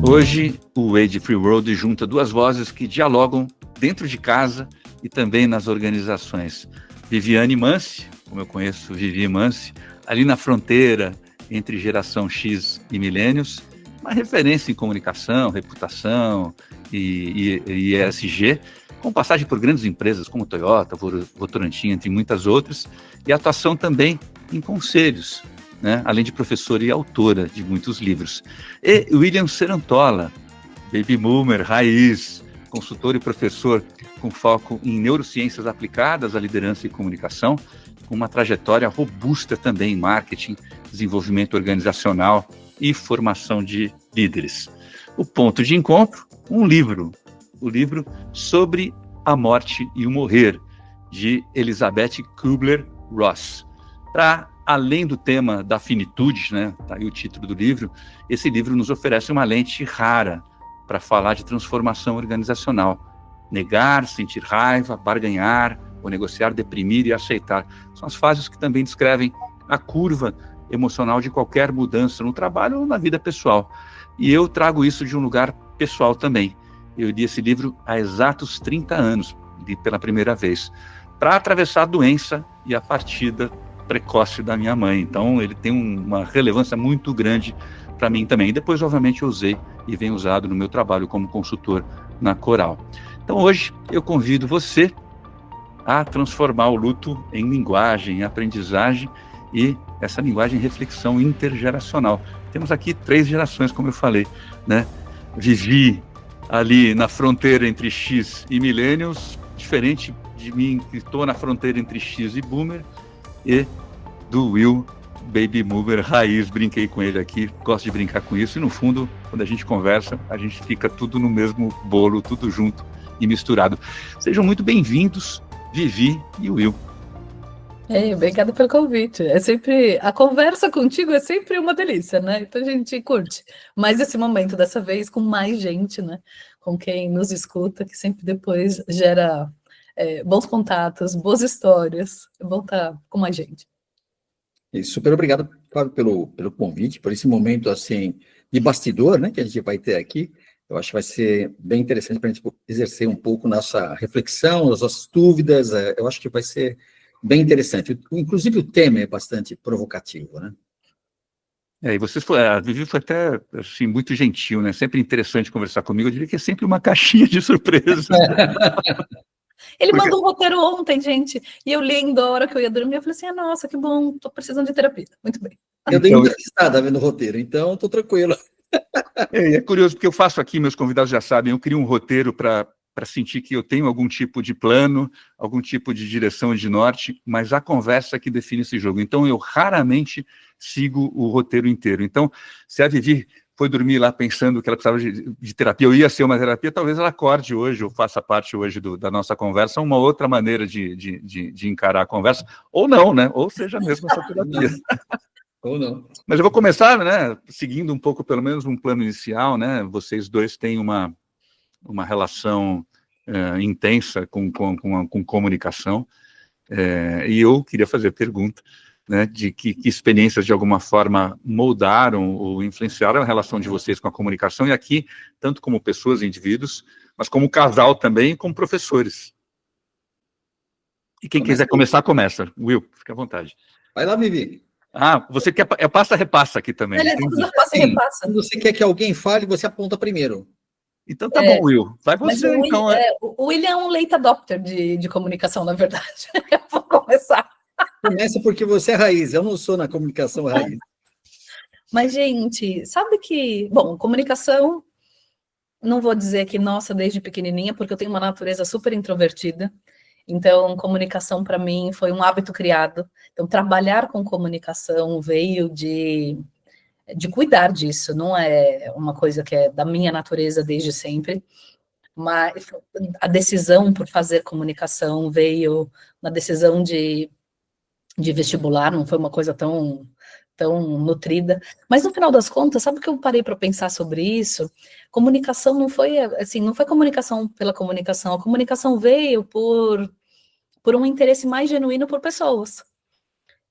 Hoje, o Wade Free World junta duas vozes que dialogam dentro de casa e também nas organizações. Viviane Mansi, como eu conheço Vivi Mansi, ali na fronteira entre geração X e milênios, uma referência em comunicação, reputação e ESG, com passagem por grandes empresas como Toyota, Votorantim, entre muitas outras, e atuação também em conselhos, né? Além de professora e autora de muitos livros. E William Cerantola, baby boomer, raiz, consultor e professor com foco em neurociências aplicadas à liderança e comunicação, com uma trajetória robusta também em marketing, desenvolvimento organizacional e formação de líderes. O ponto de encontro, um livro, o livro Sobre a Morte e o Morrer, de Elizabeth Kubler-Ross. Para além do tema da finitude, né, tá aí o título do livro, esse livro nos oferece uma lente rara para falar de transformação organizacional. Negar, sentir raiva, barganhar, ou negociar, deprimir e aceitar. São as fases que também descrevem a curva emocional de qualquer mudança no trabalho ou na vida pessoal. E eu trago isso de um lugar pessoal também. Eu li esse livro há exatos 30 anos, li pela primeira vez, para atravessar a doença e a partida precoce da minha mãe. Então, ele tem uma relevância muito grande para mim também. E depois, obviamente, eu usei e venho usado no meu trabalho como consultor na Coral. Então, hoje, eu convido você a transformar o luto em linguagem, em aprendizagem e essa linguagem em reflexão intergeracional. Temos aqui 3 gerações, como eu falei, né? Vivi ali na fronteira entre X e Millennials, diferente de mim, que estou na fronteira entre X e Boomer, e do Will, Baby Boomer, raiz, brinquei com ele aqui, gosto de brincar com isso, e no fundo, quando a gente conversa, a gente fica tudo no mesmo bolo, tudo junto e misturado. Sejam muito bem-vindos, Vivi e Will. Obrigada pelo convite. A conversa contigo é sempre uma delícia, né? Então a gente curte. Mas esse momento, dessa vez, com mais gente, né? Com quem nos escuta, que sempre depois gera bons contatos, boas histórias. É bom estar com mais gente. E super obrigado, Fábio, pelo convite, por esse momento, assim, de bastidor, né? Que a gente vai ter aqui. Eu acho que vai ser bem interessante para a gente exercer um pouco nossa reflexão, as nossas dúvidas. Eu acho que vai ser bem interessante. Inclusive, o tema é bastante provocativo, né? E a Vivi foi até, assim, muito gentil, né? Sempre interessante conversar comigo. Eu diria que é sempre uma caixinha de surpresa. Ele mandou um roteiro ontem, gente, e eu lendo a hora que eu ia dormir, eu falei assim, nossa, que bom, estou precisando de terapia. Muito bem. Eu dei uma risada vendo o roteiro, então estou tranquilo. É curioso, porque eu faço aqui, meus convidados já sabem, eu crio um roteiro para sentir que eu tenho algum tipo de plano, algum tipo de direção de norte, mas a conversa que define esse jogo. Então, eu raramente sigo o roteiro inteiro. Então, se a Vivi foi dormir lá pensando que ela precisava de terapia, ou ia ser uma terapia, talvez ela acorde hoje, ou faça parte hoje da nossa conversa, uma outra maneira de encarar a conversa, ou não, né? Ou seja mesmo essa terapia. Ou não. Mas eu vou começar, né, seguindo um pouco, pelo menos, um plano inicial, né? Vocês dois têm uma relação intensa com comunicação, e eu queria fazer a pergunta, né, de que experiências de alguma forma moldaram ou influenciaram a relação de vocês com a comunicação, e aqui, tanto como pessoas e indivíduos, mas como casal também, e como professores. E quem quiser começar, começa. Will, fica à vontade. Vai lá, Vivi. Você quer passa-repassa aqui também. Passa-repassa. Se você quer que alguém fale, você aponta primeiro. Então tá bom, Will. Vai você, então. O William é um late adopter de comunicação, na verdade. Eu vou começar. Começa porque você é raiz, eu não sou na comunicação raiz. Mas, gente, sabe que... Bom, comunicação, não vou dizer que, nossa, desde pequenininha, porque eu tenho uma natureza super introvertida. Então, comunicação, para mim, foi um hábito criado. Então, trabalhar com comunicação veio de cuidar disso. Não é uma coisa que é da minha natureza desde sempre. Mas a decisão por fazer comunicação veio na decisão de vestibular, não foi uma coisa tão nutrida. Mas, no final das contas, sabe o que eu parei para pensar sobre isso? Comunicação não foi, assim, não foi comunicação pela comunicação. A comunicação veio por um interesse mais genuíno por pessoas.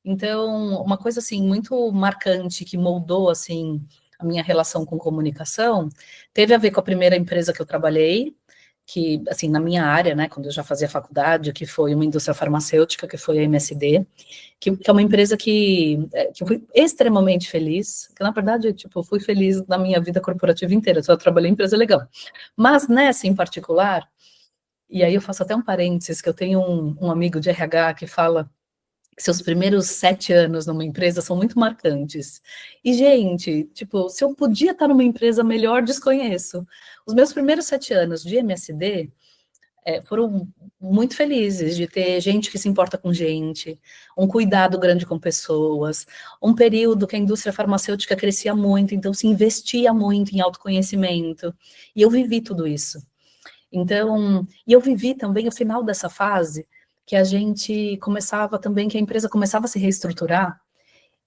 Então, uma coisa, assim, muito marcante, que moldou, assim, a minha relação com comunicação, teve a ver com a primeira empresa que eu trabalhei, que, assim, na minha área, né, quando eu já fazia faculdade, que foi uma indústria farmacêutica, que foi a MSD, que é uma empresa que eu fui extremamente feliz, que na verdade, tipo, eu fui feliz na minha vida corporativa inteira, só trabalhei em empresa legal. Mas nessa em particular, e aí eu faço até um parênteses, que eu tenho um amigo de RH que fala que seus primeiros 7 anos numa empresa são muito marcantes. E, gente, tipo, se eu podia estar numa empresa melhor, desconheço. Os meus primeiros 7 anos de MSD foram muito felizes de ter gente que se importa com gente, um cuidado grande com pessoas, um período que a indústria farmacêutica crescia muito, então se investia muito em autoconhecimento. E eu vivi tudo isso. Então, e eu vivi também o final dessa fase, que a gente começava também, que a empresa começava a se reestruturar,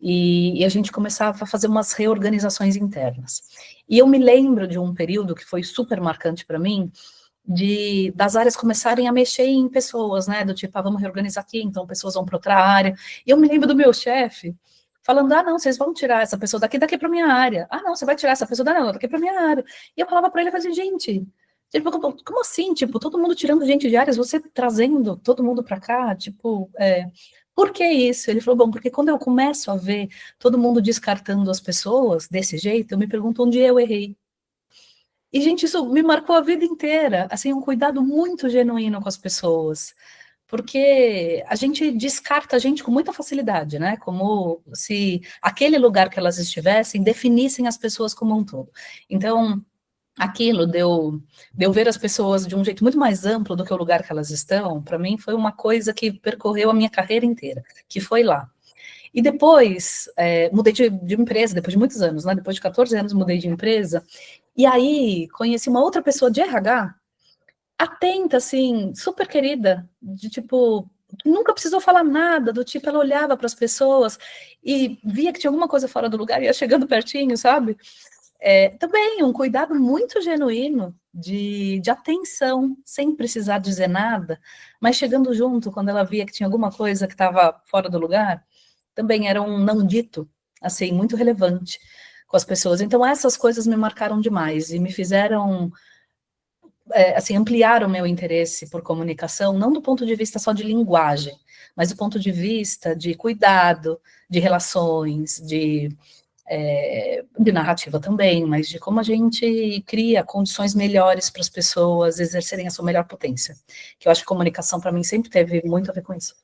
e a gente começava a fazer umas reorganizações internas. E eu me lembro de um período que foi super marcante para mim, das áreas começarem a mexer em pessoas, né, do tipo, vamos reorganizar aqui, então pessoas vão para outra área. E eu me lembro do meu chefe falando, não, vocês vão tirar essa pessoa daqui para minha área. Não, você vai tirar essa pessoa daqui para minha área. E eu falava para ele, eu falei, gente, tipo, como assim? Tipo, todo mundo tirando gente de áreas, você trazendo todo mundo para cá? Tipo, por que isso? Ele falou, bom, porque quando eu começo a ver todo mundo descartando as pessoas desse jeito, eu me pergunto onde eu errei. E, gente, isso me marcou a vida inteira, assim, um cuidado muito genuíno com as pessoas, porque a gente descarta a gente com muita facilidade, né? Como se aquele lugar que elas estivessem definissem as pessoas como um todo. Então, aquilo deu ver as pessoas de um jeito muito mais amplo do que o lugar que elas estão, para mim foi uma coisa que percorreu a minha carreira inteira, que foi lá. E depois, mudei de empresa, depois de muitos anos, né? Depois de 14 anos, mudei de empresa, e aí conheci uma outra pessoa de RH, atenta, assim, super querida, de tipo, nunca precisou falar nada, do tipo, ela olhava para as pessoas e via que tinha alguma coisa fora do lugar e ia chegando pertinho, sabe? Também um cuidado muito genuíno de atenção, sem precisar dizer nada, mas chegando junto, quando ela via que tinha alguma coisa que estava fora do lugar, também era um não dito, assim, muito relevante com as pessoas. Então, essas coisas me marcaram demais e me fizeram, assim, ampliar o meu interesse por comunicação, não do ponto de vista só de linguagem, mas do ponto de vista de cuidado, de relações, de narrativa também, mas de como a gente cria condições melhores para as pessoas exercerem a sua melhor potência. Que eu acho que comunicação, para mim, sempre teve muito a ver com isso.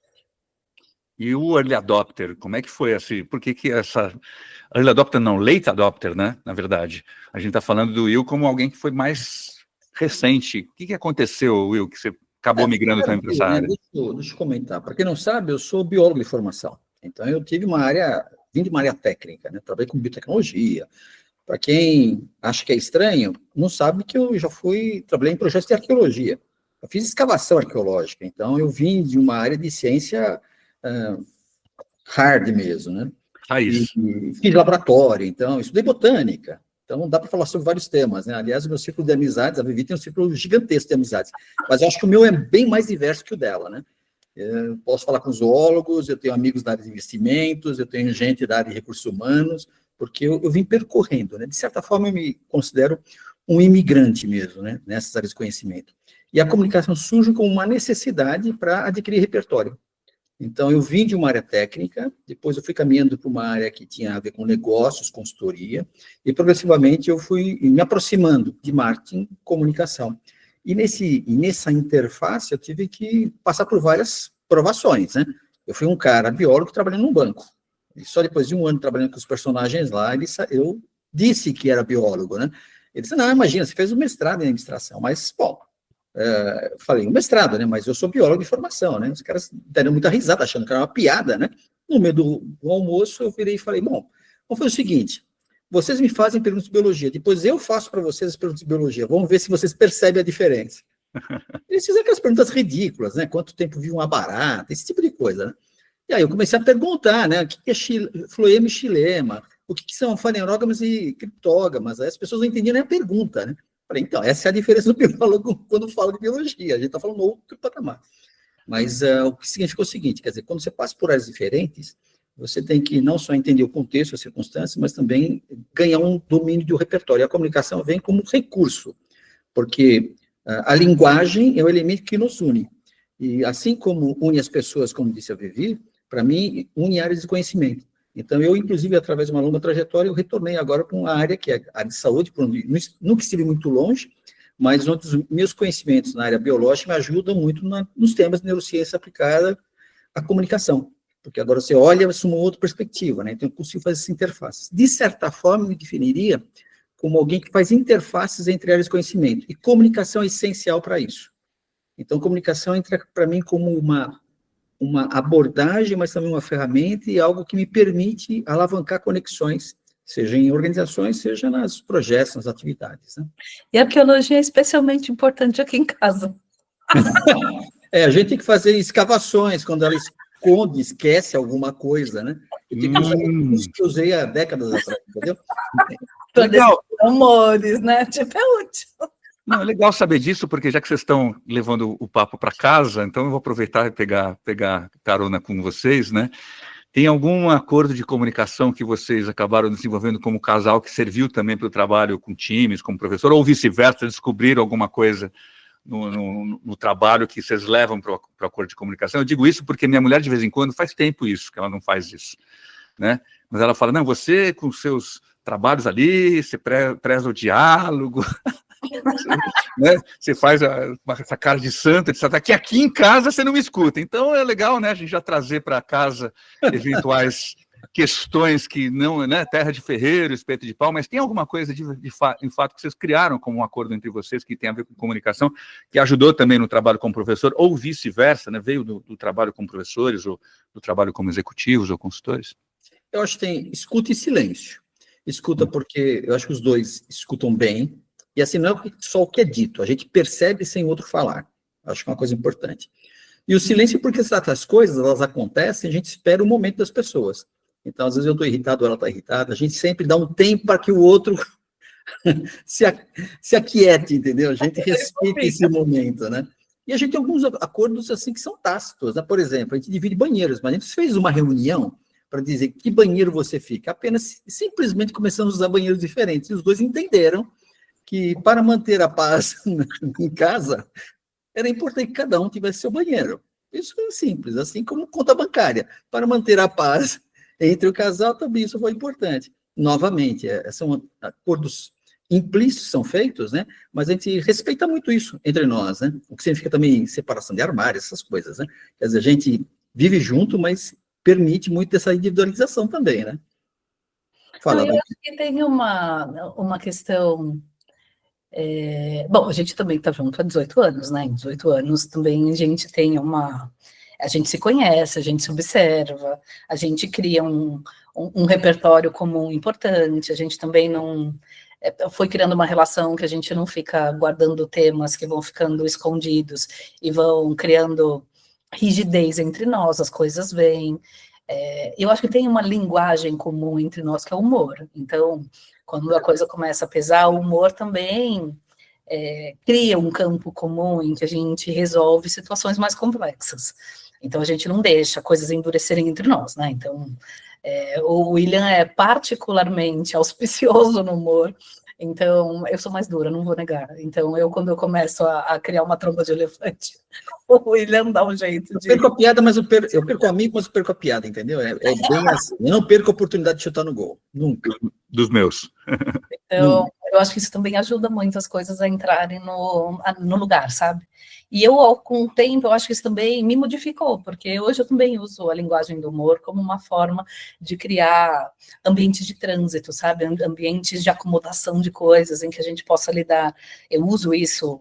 E o early adopter, como é que foi assim? Por que essa... Early adopter não, late adopter, né? Na verdade. A gente está falando do Will como alguém que foi mais recente. O que aconteceu, Will, que você acabou migrando também para essa área? Deixa eu comentar. Para quem não sabe, eu sou biólogo de formação. Então, eu tive vim de uma área técnica, né? Trabalhei com biotecnologia. Para quem acha que é estranho, não sabe que eu já trabalhei em projetos de arqueologia. Eu fiz escavação arqueológica, então eu vim de uma área de ciência hard mesmo, né? Raiz. E fiz laboratório, então, estudei botânica. Então, dá para falar sobre vários temas, né? Aliás, o meu círculo de amizades, a Vivi tem um círculo gigantesco de amizades, mas eu acho que o meu é bem mais diverso que o dela, né? Eu posso falar com zoólogos, eu tenho amigos da área de investimentos, eu tenho gente da área de recursos humanos, porque eu vim percorrendo, né? De certa forma, eu me considero um imigrante mesmo, né? Nessas áreas de conhecimento. E a comunicação surge como uma necessidade para adquirir repertório. Então, eu vim de uma área técnica, depois eu fui caminhando para uma área que tinha a ver com negócios, consultoria, e progressivamente eu fui me aproximando de marketing e comunicação. E nessa interface eu tive que passar por várias provações, né? Eu fui um cara biólogo trabalhando num banco, e só depois de um ano trabalhando com os personagens lá, eu disse que era biólogo, né? Ele disse, não, imagina, você fez um mestrado em administração, mas, bom, falei, um mestrado, né? Mas eu sou biólogo de formação, né? Os caras deram muita risada, achando que era uma piada, né? No meio do almoço, eu virei e falei, bom, vamos fazer o seguinte, vocês me fazem perguntas de biologia, depois eu faço para vocês as perguntas de biologia, vamos ver se vocês percebem a diferença. Eles fizeram aquelas perguntas ridículas, né? Quanto tempo vive uma barata, esse tipo de coisa, né? E aí eu comecei a perguntar, né? O que é floema e xilema? O que são fanerógamas e criptógamas? Aí as pessoas não entendiam nem a pergunta, né? Falei, então, essa é a diferença do biólogo quando fala de biologia. A gente está falando outro patamar. Mas o que significou o seguinte, quer dizer, quando você passa por áreas diferentes, você tem que não só entender o contexto, as circunstâncias, mas também ganhar um domínio do repertório. A comunicação vem como recurso, porque a linguagem é o elemento que nos une. E assim como une as pessoas, como disse a Vivi, para mim, une áreas de conhecimento. Então, eu, inclusive, através de uma longa trajetória, eu retornei agora para uma área que é a área de saúde, nunca estive muito longe, mas os meus conhecimentos na área biológica me ajudam muito nos temas de neurociência aplicada à comunicação, porque agora você olha isso uma outra perspectiva, né? Então, eu consigo fazer essas interfaces. De certa forma, eu me definiria como alguém que faz interfaces entre áreas de conhecimento, e comunicação é essencial para isso. Então, comunicação entra para mim como uma abordagem, mas também uma ferramenta e algo que me permite alavancar conexões, seja em organizações, seja nos projetos, nas atividades. Né? E a arqueologia é especialmente importante aqui em casa. A gente tem que fazer escavações quando ela esquece alguma coisa, né? Eu tenho que usar isso que eu usei há décadas atrás, entendeu? Legal. Amores, né? Tipo, é útil. Não, é legal saber disso, porque já que vocês estão levando o papo para casa, então eu vou aproveitar e pegar carona com vocês, né? Tem algum acordo de comunicação que vocês acabaram desenvolvendo como casal que serviu também para o trabalho com times, como professor, ou vice-versa, descobriram alguma coisa no trabalho que vocês levam para o acordo de comunicação? Eu digo isso porque minha mulher, de vez em quando, faz tempo isso, que ela não faz isso, né? Mas ela fala, não, você com seus trabalhos ali, você preza o diálogo... né? Você faz essa cara de santo, etc. Aqui em casa você não me escuta. Então é legal, né? A gente já trazer para casa eventuais questões que não, né? Terra de ferreiro, espeto de pau, mas tem alguma coisa em fato que vocês criaram como um acordo entre vocês que tem a ver com comunicação, que ajudou também no trabalho como professor, ou vice-versa, né? Veio do trabalho como professores, ou do trabalho como executivos ou consultores? Eu acho que tem escuta e silêncio. Escuta porque eu acho que os dois escutam bem. E assim, não é só o que é dito, a gente percebe sem o outro falar. Acho que é uma coisa importante. E o silêncio, porque as coisas, elas acontecem, a gente espera o momento das pessoas. Então, às vezes eu estou irritado, ela está irritada, a gente sempre dá um tempo para que o outro se aquiete, entendeu? A gente respeita esse momento, né? E a gente tem alguns acordos, assim, que são tácitos, né? Por exemplo, a gente divide banheiros, mas a gente fez uma reunião para dizer que banheiro você fica. Apenas, simplesmente começamos a usar banheiros diferentes. E os dois entenderam que para manter a paz em casa, era importante que cada um tivesse seu banheiro. Isso é simples, assim como conta bancária. Para manter a paz entre o casal, também isso foi importante. Novamente, são acordos implícitos, são feitos, né? Mas a gente respeita muito isso entre nós, né? O que significa também separação de armários, essas coisas, né? Quer dizer, a gente vive junto, mas permite muito essa individualização também, né? Fala, eu acho que tem uma questão... bom, a gente também está junto há 18 anos, né? Em 18 anos também a gente tem a gente se conhece, a gente se observa, a gente cria um repertório comum importante, a gente também não... foi criando uma relação que a gente não fica guardando temas que vão ficando escondidos e vão criando rigidez entre nós, as coisas vêm. Eu acho que tem uma linguagem comum entre nós que é o humor. Então, quando a coisa começa a pesar, o humor também cria um campo comum em que a gente resolve situações mais complexas. Então, a gente não deixa coisas endurecerem entre nós, né? Então, o William é particularmente auspicioso no humor, então eu sou mais dura, não vou negar. Então, quando eu começo a criar uma tromba de elefante, o William dá um jeito de... Eu perco a piada, mas eu perco o amigo, mas eu perco a piada, entendeu? É bem assim. Eu não perco a oportunidade de chutar no gol, nunca. Dos meus. Então, eu acho que isso também ajuda muito as coisas a entrarem no lugar, sabe? E com o tempo, eu acho que isso também me modificou, porque hoje eu também uso a linguagem do humor como uma forma de criar ambientes de trânsito, sabe? Ambientes de acomodação de coisas em que a gente possa lidar. Eu uso isso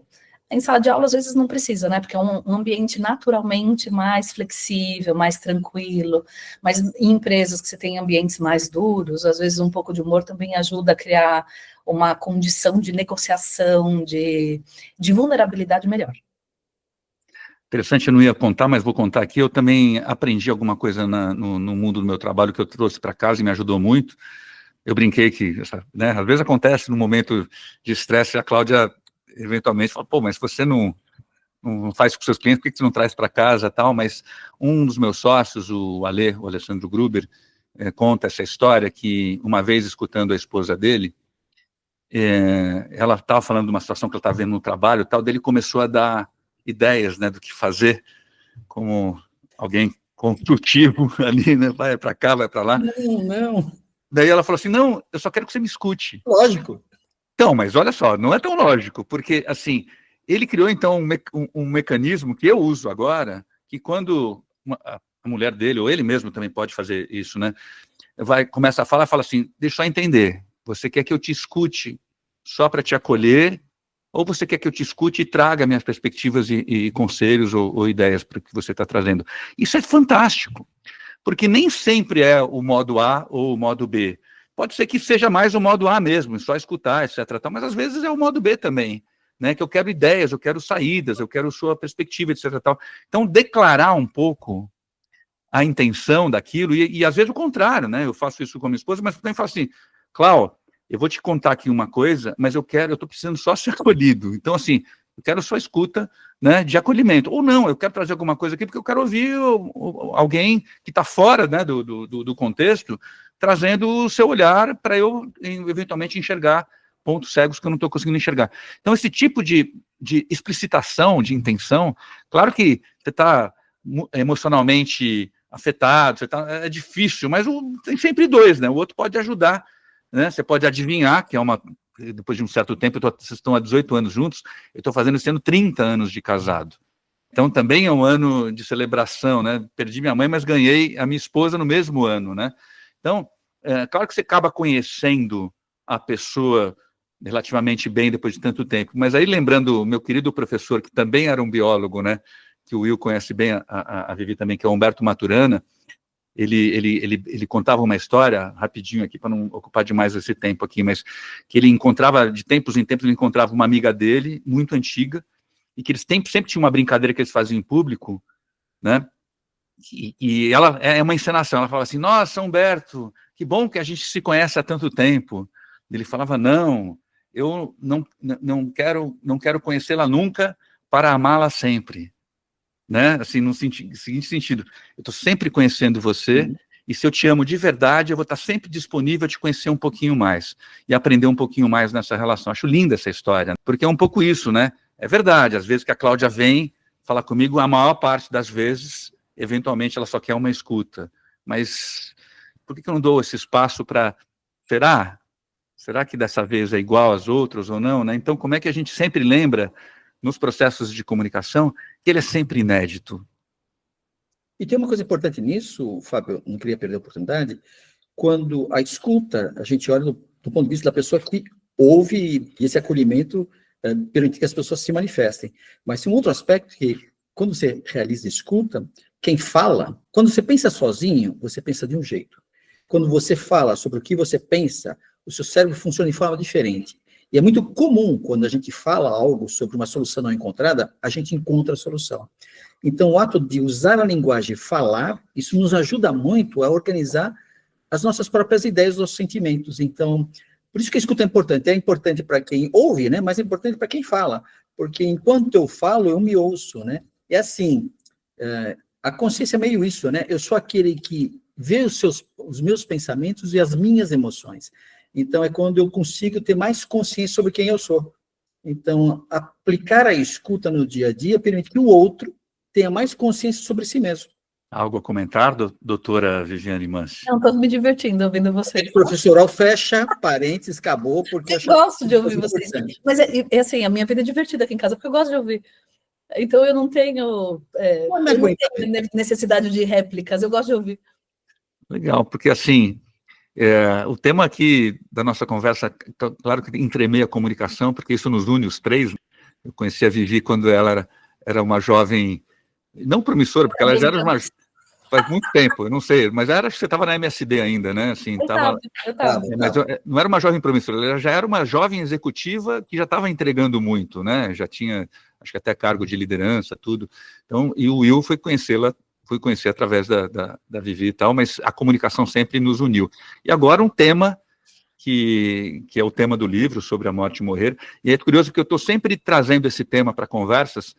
em sala de aula, às vezes não precisa, né? Porque é um ambiente naturalmente mais flexível, mais tranquilo, mas em empresas que você tem ambientes mais duros, às vezes um pouco de humor também ajuda a criar uma condição de negociação, de vulnerabilidade melhor. Interessante, eu não ia apontar, mas vou contar aqui. Eu também aprendi alguma coisa no mundo do meu trabalho que eu trouxe para casa e me ajudou muito. Eu brinquei que, né, às vezes acontece no momento de estresse, a Cláudia eventualmente fala, pô, mas se você não faz com seus clientes, por que você não traz para casa e tal? Mas um dos meus sócios, o Alessandro Gruber, conta essa história que, uma vez escutando a esposa dele, ela estava falando de uma situação que ela estava vendo no trabalho e tal, dele começou a dar ideias, né, do que fazer, como alguém construtivo ali, né, vai para cá, vai para lá. Não. Daí ela falou assim, não, eu só quero que você me escute. Lógico. Então, mas olha só, não é tão lógico, porque, assim, ele criou, então, um mecanismo que eu uso agora, que quando a mulher dele, ou ele mesmo também pode fazer isso, né, começa a falar, fala assim, deixa eu entender, você quer que eu te escute só para te acolher, ou você quer que eu te escute e traga minhas perspectivas e conselhos ou ideias para o que você está trazendo? Isso é fantástico, porque nem sempre é o modo A ou o modo B. Pode ser que seja mais o modo A mesmo, só escutar, etc. Mas às vezes é o modo B também, né? Que eu quero ideias, eu quero saídas, eu quero sua perspectiva, etc. Então, declarar um pouco a intenção daquilo, e às vezes o contrário, né? Eu faço isso com a minha esposa, mas também faço assim, Cláudio, eu vou te contar aqui uma coisa, mas eu estou precisando só ser acolhido. Então, assim, eu quero só escuta, né, de acolhimento. Ou não, eu quero trazer alguma coisa aqui porque eu quero ouvir alguém que está fora, né, do contexto, trazendo o seu olhar para eu, eventualmente, enxergar pontos cegos que eu não estou conseguindo enxergar. Então, esse tipo de explicitação, de intenção, claro que você está emocionalmente afetado, é difícil, mas tem sempre dois, né? O outro pode ajudar, né? Você pode adivinhar, que é depois de um certo tempo, vocês estão há 18 anos juntos, eu estou fazendo esse ano 30 anos de casado. Então, também é um ano de celebração, né? Perdi minha mãe, mas ganhei a minha esposa no mesmo ano, né? Então, claro que você acaba conhecendo a pessoa relativamente bem depois de tanto tempo, mas aí lembrando o meu querido professor, que também era um biólogo, né? Que o Will conhece bem, a Vivi também, que é o Humberto Maturana, ele contava uma história, rapidinho aqui, para não ocupar demais esse tempo aqui, mas que ele encontrava, de tempos em tempos, ele encontrava uma amiga dele, muito antiga, e que eles sempre tinham uma brincadeira que eles faziam em público, né? E ela é uma encenação, ela falava assim, nossa, Humberto, que bom que a gente se conhece há tanto tempo. Ele falava, não, eu não quero conhecê-la nunca para amá-la sempre. Né? Assim, no seguinte sentido, eu estou sempre conhecendo você, e se eu te amo de verdade, eu vou estar sempre disponível a te conhecer um pouquinho mais, e aprender um pouquinho mais nessa relação. Acho linda essa história, porque é um pouco isso, né? É verdade, às vezes que a Cláudia vem falar comigo, a maior parte das vezes, eventualmente ela só quer uma escuta, mas por que eu não dou esse espaço para, será que dessa vez é igual às outras ou não, né? Então, como é que a gente sempre lembra nos processos de comunicação, que ele é sempre inédito. E tem uma coisa importante nisso, Fábio, não queria perder a oportunidade, quando a escuta, a gente olha do ponto de vista da pessoa que ouve, e esse acolhimento permite que as pessoas se manifestem. Mas tem um outro aspecto que, quando você realiza escuta, quem fala, quando você pensa sozinho, você pensa de um jeito. Quando você fala sobre o que você pensa, o seu cérebro funciona de forma diferente. E é muito comum, quando a gente fala algo sobre uma solução não encontrada, a gente encontra a solução. Então, o ato de usar a linguagem falar, isso nos ajuda muito a organizar as nossas próprias ideias, os nossos sentimentos. Então, por isso que a escuta é importante para quem ouve, né? Mas é importante para quem fala, porque enquanto eu falo, eu me ouço, né? É assim, a consciência é meio isso, né? Eu sou aquele que vê os meus pensamentos e as minhas emoções. Então, é quando eu consigo ter mais consciência sobre quem eu sou. Então, aplicar a escuta no dia a dia permite que o outro tenha mais consciência sobre si mesmo. Algo a comentar, doutora Viviane Mansi? Não, estou me divertindo ouvindo vocês. Professoral, fecha, parênteses, acabou, porque... Eu gosto de ouvir vocês. Mas é assim, a minha vida é divertida aqui em casa, porque eu gosto de ouvir. Então, eu não tenho necessidade de réplicas, eu gosto de ouvir. Legal, porque assim... o tema aqui da nossa conversa, claro que entremeia a comunicação, porque isso nos une os três. Eu conheci a Vivi quando ela era uma jovem, não promissora, porque ela já era faz muito tempo, eu não sei, mas acho que você estava na MSD ainda, né? Assim, eu estava. Mas não era uma jovem promissora, ela já era uma jovem executiva que já estava entregando muito, né? Já tinha, acho que até cargo de liderança, tudo. Então, e o Will foi conhecê-la, fui conhecer através da Vivi e tal, mas a comunicação sempre nos uniu. E agora um tema que é o tema do livro, sobre a morte e morrer, e é curioso que eu estou sempre trazendo esse tema para conversas,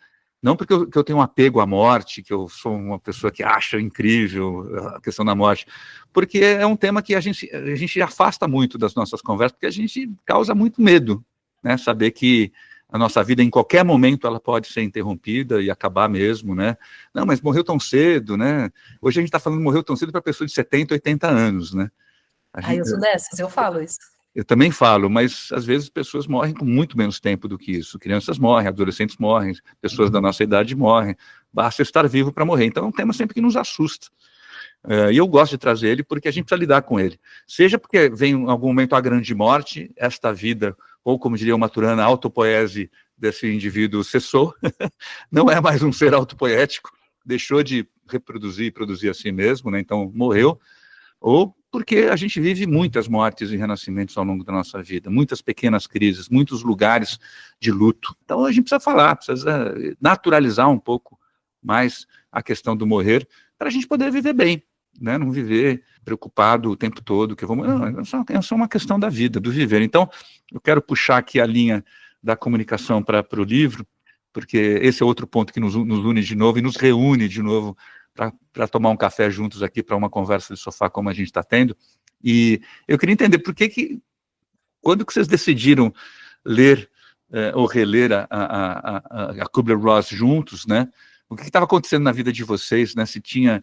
Não porque eu tenho um apego à morte, que eu sou uma pessoa que acha incrível a questão da morte, porque é um tema que a gente afasta muito das nossas conversas, porque a gente causa muito medo, né? Saber que a nossa vida, em qualquer momento, ela pode ser interrompida e acabar mesmo, né? Não, mas morreu tão cedo, né? Hoje a gente está falando morreu tão cedo para pessoas de 70, 80 anos, né? Eu sou dessas, eu falo isso. Eu também falo, mas às vezes pessoas morrem com muito menos tempo do que isso. Crianças morrem, adolescentes morrem, pessoas da nossa idade morrem. Basta estar vivo para morrer. Então é um tema sempre que nos assusta. E eu gosto de trazer ele porque a gente precisa lidar com ele. Seja porque vem em algum momento a grande morte, esta vida, ou como diria o Maturana, a autopoese desse indivíduo cessou, não é mais um ser autopoético, deixou de reproduzir e produzir a si mesmo, né? Então morreu, ou porque a gente vive muitas mortes e renascimentos ao longo da nossa vida, muitas pequenas crises, muitos lugares de luto. Então a gente precisa falar, precisa naturalizar um pouco mais a questão do morrer, para a gente poder viver bem, né? Não viver preocupado o tempo todo, que vamos... Não, é só uma questão da vida, do viver. Então, eu quero puxar aqui a linha da comunicação para o livro, porque esse é outro ponto que nos une de novo e nos reúne de novo para tomar um café juntos aqui, para uma conversa de sofá como a gente está tendo. E eu queria entender quando que vocês decidiram ler ou reler a Kübler-Ross juntos, né? O que estava acontecendo na vida de vocês, né? Se tinha,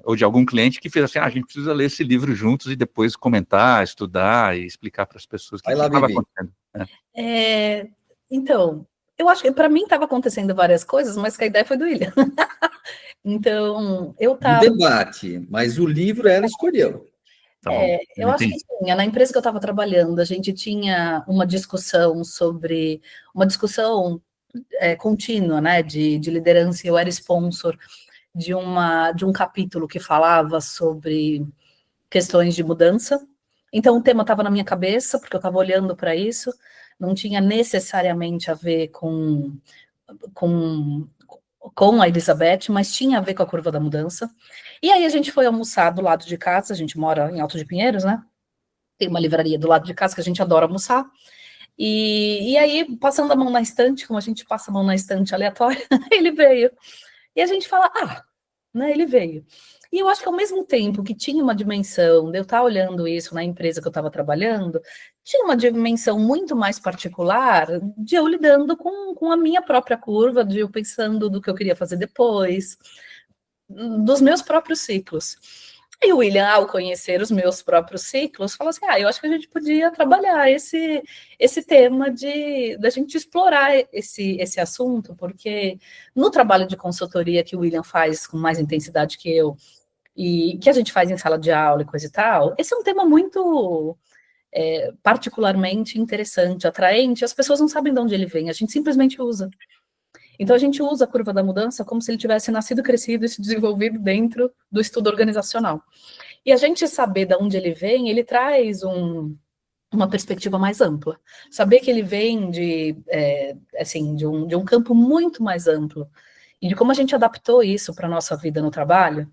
ou de algum cliente que fez assim, a gente precisa ler esse livro juntos e depois comentar, estudar e explicar para as pessoas o que estava acontecendo. Então, eu acho que para mim estava acontecendo várias coisas, mas que a ideia foi do William. Então, eu estava... Um debate, mas o livro ela escolheu. Tá bom, eu acho que tinha. Na empresa que eu estava trabalhando, a gente tinha uma discussão contínua, né, de liderança, e eu era sponsor de um capítulo que falava sobre questões de mudança. Então, o tema estava na minha cabeça, porque eu estava olhando para isso, não tinha necessariamente a ver com a Elizabeth, mas tinha a ver com a curva da mudança. E aí a gente foi almoçar do lado de casa, a gente mora em Alto de Pinheiros, né? Tem uma livraria do lado de casa que a gente adora almoçar. E aí, passando a mão na estante, como a gente passa a mão na estante aleatória, ele veio. E a gente fala, né, ele veio. E eu acho que ao mesmo tempo que tinha uma dimensão de eu estar olhando isso na empresa que eu estava trabalhando, tinha uma dimensão muito mais particular de eu lidando com a minha própria curva, de eu pensando do que eu queria fazer depois, dos meus próprios ciclos. E o William, ao conhecer os meus próprios ciclos, falou assim, eu acho que a gente podia trabalhar esse tema da gente explorar esse assunto, porque no trabalho de consultoria que o William faz com mais intensidade que eu, e que a gente faz em sala de aula e coisa e tal, esse é um tema muito particularmente interessante, atraente, as pessoas não sabem de onde ele vem, a gente simplesmente usa. Então, a gente usa a curva da mudança como se ele tivesse nascido, crescido e se desenvolvido dentro do estudo organizacional. E a gente saber de onde ele vem, ele traz uma perspectiva mais ampla. Saber que ele vem de um campo muito mais amplo e de como a gente adaptou isso para a nossa vida no trabalho,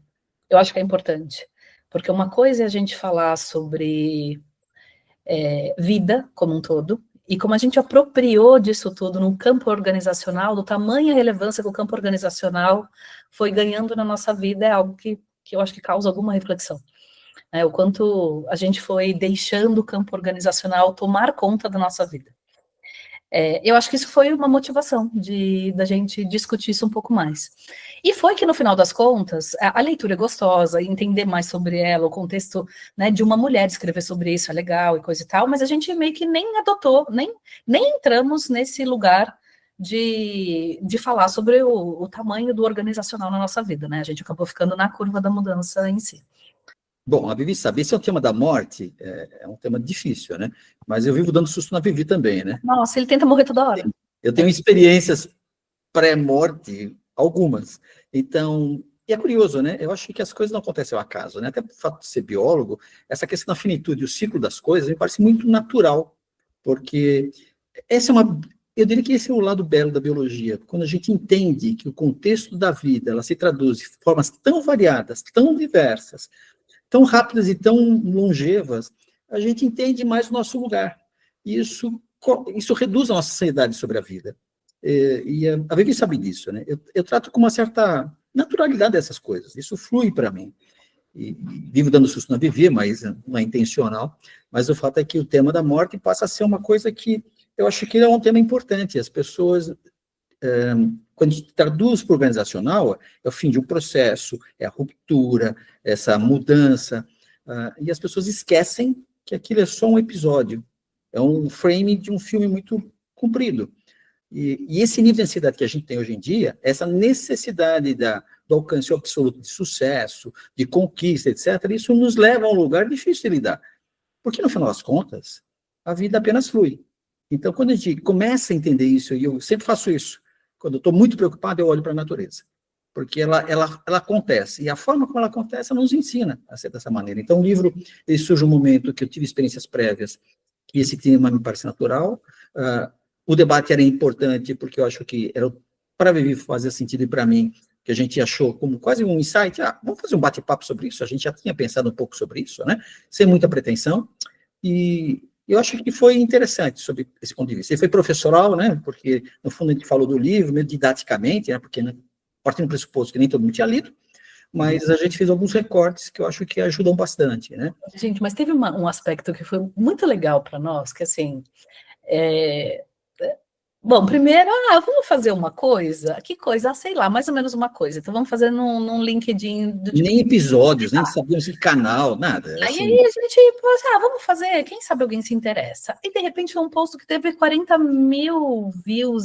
eu acho que é importante. Porque uma coisa é a gente falar sobre vida como um todo, e como a gente apropriou disso tudo no campo organizacional, do tamanho e relevância que o campo organizacional foi ganhando na nossa vida, é algo que eu acho que causa alguma reflexão. O quanto a gente foi deixando o campo organizacional tomar conta da nossa vida. Eu acho que isso foi uma motivação da gente discutir isso um pouco mais. E foi que, no final das contas, a leitura é gostosa, entender mais sobre ela, o contexto, né, de uma mulher escrever sobre isso é legal e coisa e tal, mas a gente meio que nem adotou, nem entramos nesse lugar de falar sobre o tamanho do organizacional na nossa vida, né? A gente acabou ficando na curva da mudança em si. Bom, a Vivi sabe, esse é o tema da morte, é um tema difícil, né? Mas eu vivo dando susto na Vivi também, né? Nossa, ele tenta morrer toda hora. Eu tenho experiências pré-morte, algumas. Então, e é curioso, né? Eu acho que as coisas não acontecem ao acaso, né? Até por fato de ser biólogo, essa questão da finitude, o ciclo das coisas, me parece muito natural, porque eu diria que esse é o lado belo da biologia, quando a gente entende que o contexto da vida, ela se traduz de formas tão variadas, tão diversas, tão rápidas e tão longevas, a gente entende mais o nosso lugar. E isso reduz a nossa ansiedade sobre a vida. E a Vivi sabe disso, né? Eu trato com uma certa naturalidade dessas coisas, isso flui para mim. E vivo dando susto na Vivi, mas não é intencional. Mas o fato é que o tema da morte passa a ser uma coisa que eu acho que é um tema importante. As pessoas, quando a gente traduz para o organizacional, é o fim de um processo, é a ruptura, essa mudança, e as pessoas esquecem que aquilo é só um episódio, é um frame de um filme muito comprido. E esse nível de ansiedade que a gente tem hoje em dia, essa necessidade do alcance absoluto de sucesso, de conquista, etc., isso nos leva a um lugar difícil de lidar. Porque, no final das contas, a vida apenas flui. Então, quando a gente começa a entender isso, e eu sempre faço isso, quando eu estou muito preocupado, eu olho para a natureza. Porque ela acontece. E a forma como ela acontece, ela nos ensina a ser dessa maneira. Então, o livro, ele surge um momento que eu tive experiências prévias, que esse tema me parece natural. O debate era importante, porque eu acho que era para Vivi fazer sentido e para mim, que a gente achou como quase um insight, vamos fazer um bate-papo sobre isso, a gente já tinha pensado um pouco sobre isso, né? Sem muita pretensão, e eu acho que foi interessante sobre esse ponto de vista. Ele foi professoral, né? Porque, no fundo, a gente falou do livro, meio didaticamente, né? Porque, né, partindo do pressuposto que nem todo mundo tinha lido, mas a gente fez alguns recortes que eu acho que ajudam bastante, né? Gente, mas teve um aspecto que foi muito legal para nós, que assim, bom, primeiro, vamos fazer uma coisa? Que coisa? Sei lá, mais ou menos uma coisa. Então vamos fazer num LinkedIn do tipo... Nem episódios, nem sabíamos que canal, nada. Aí Assim. a gente falou assim, vamos fazer, quem sabe alguém se interessa. E de repente foi um post que teve 40 mil views,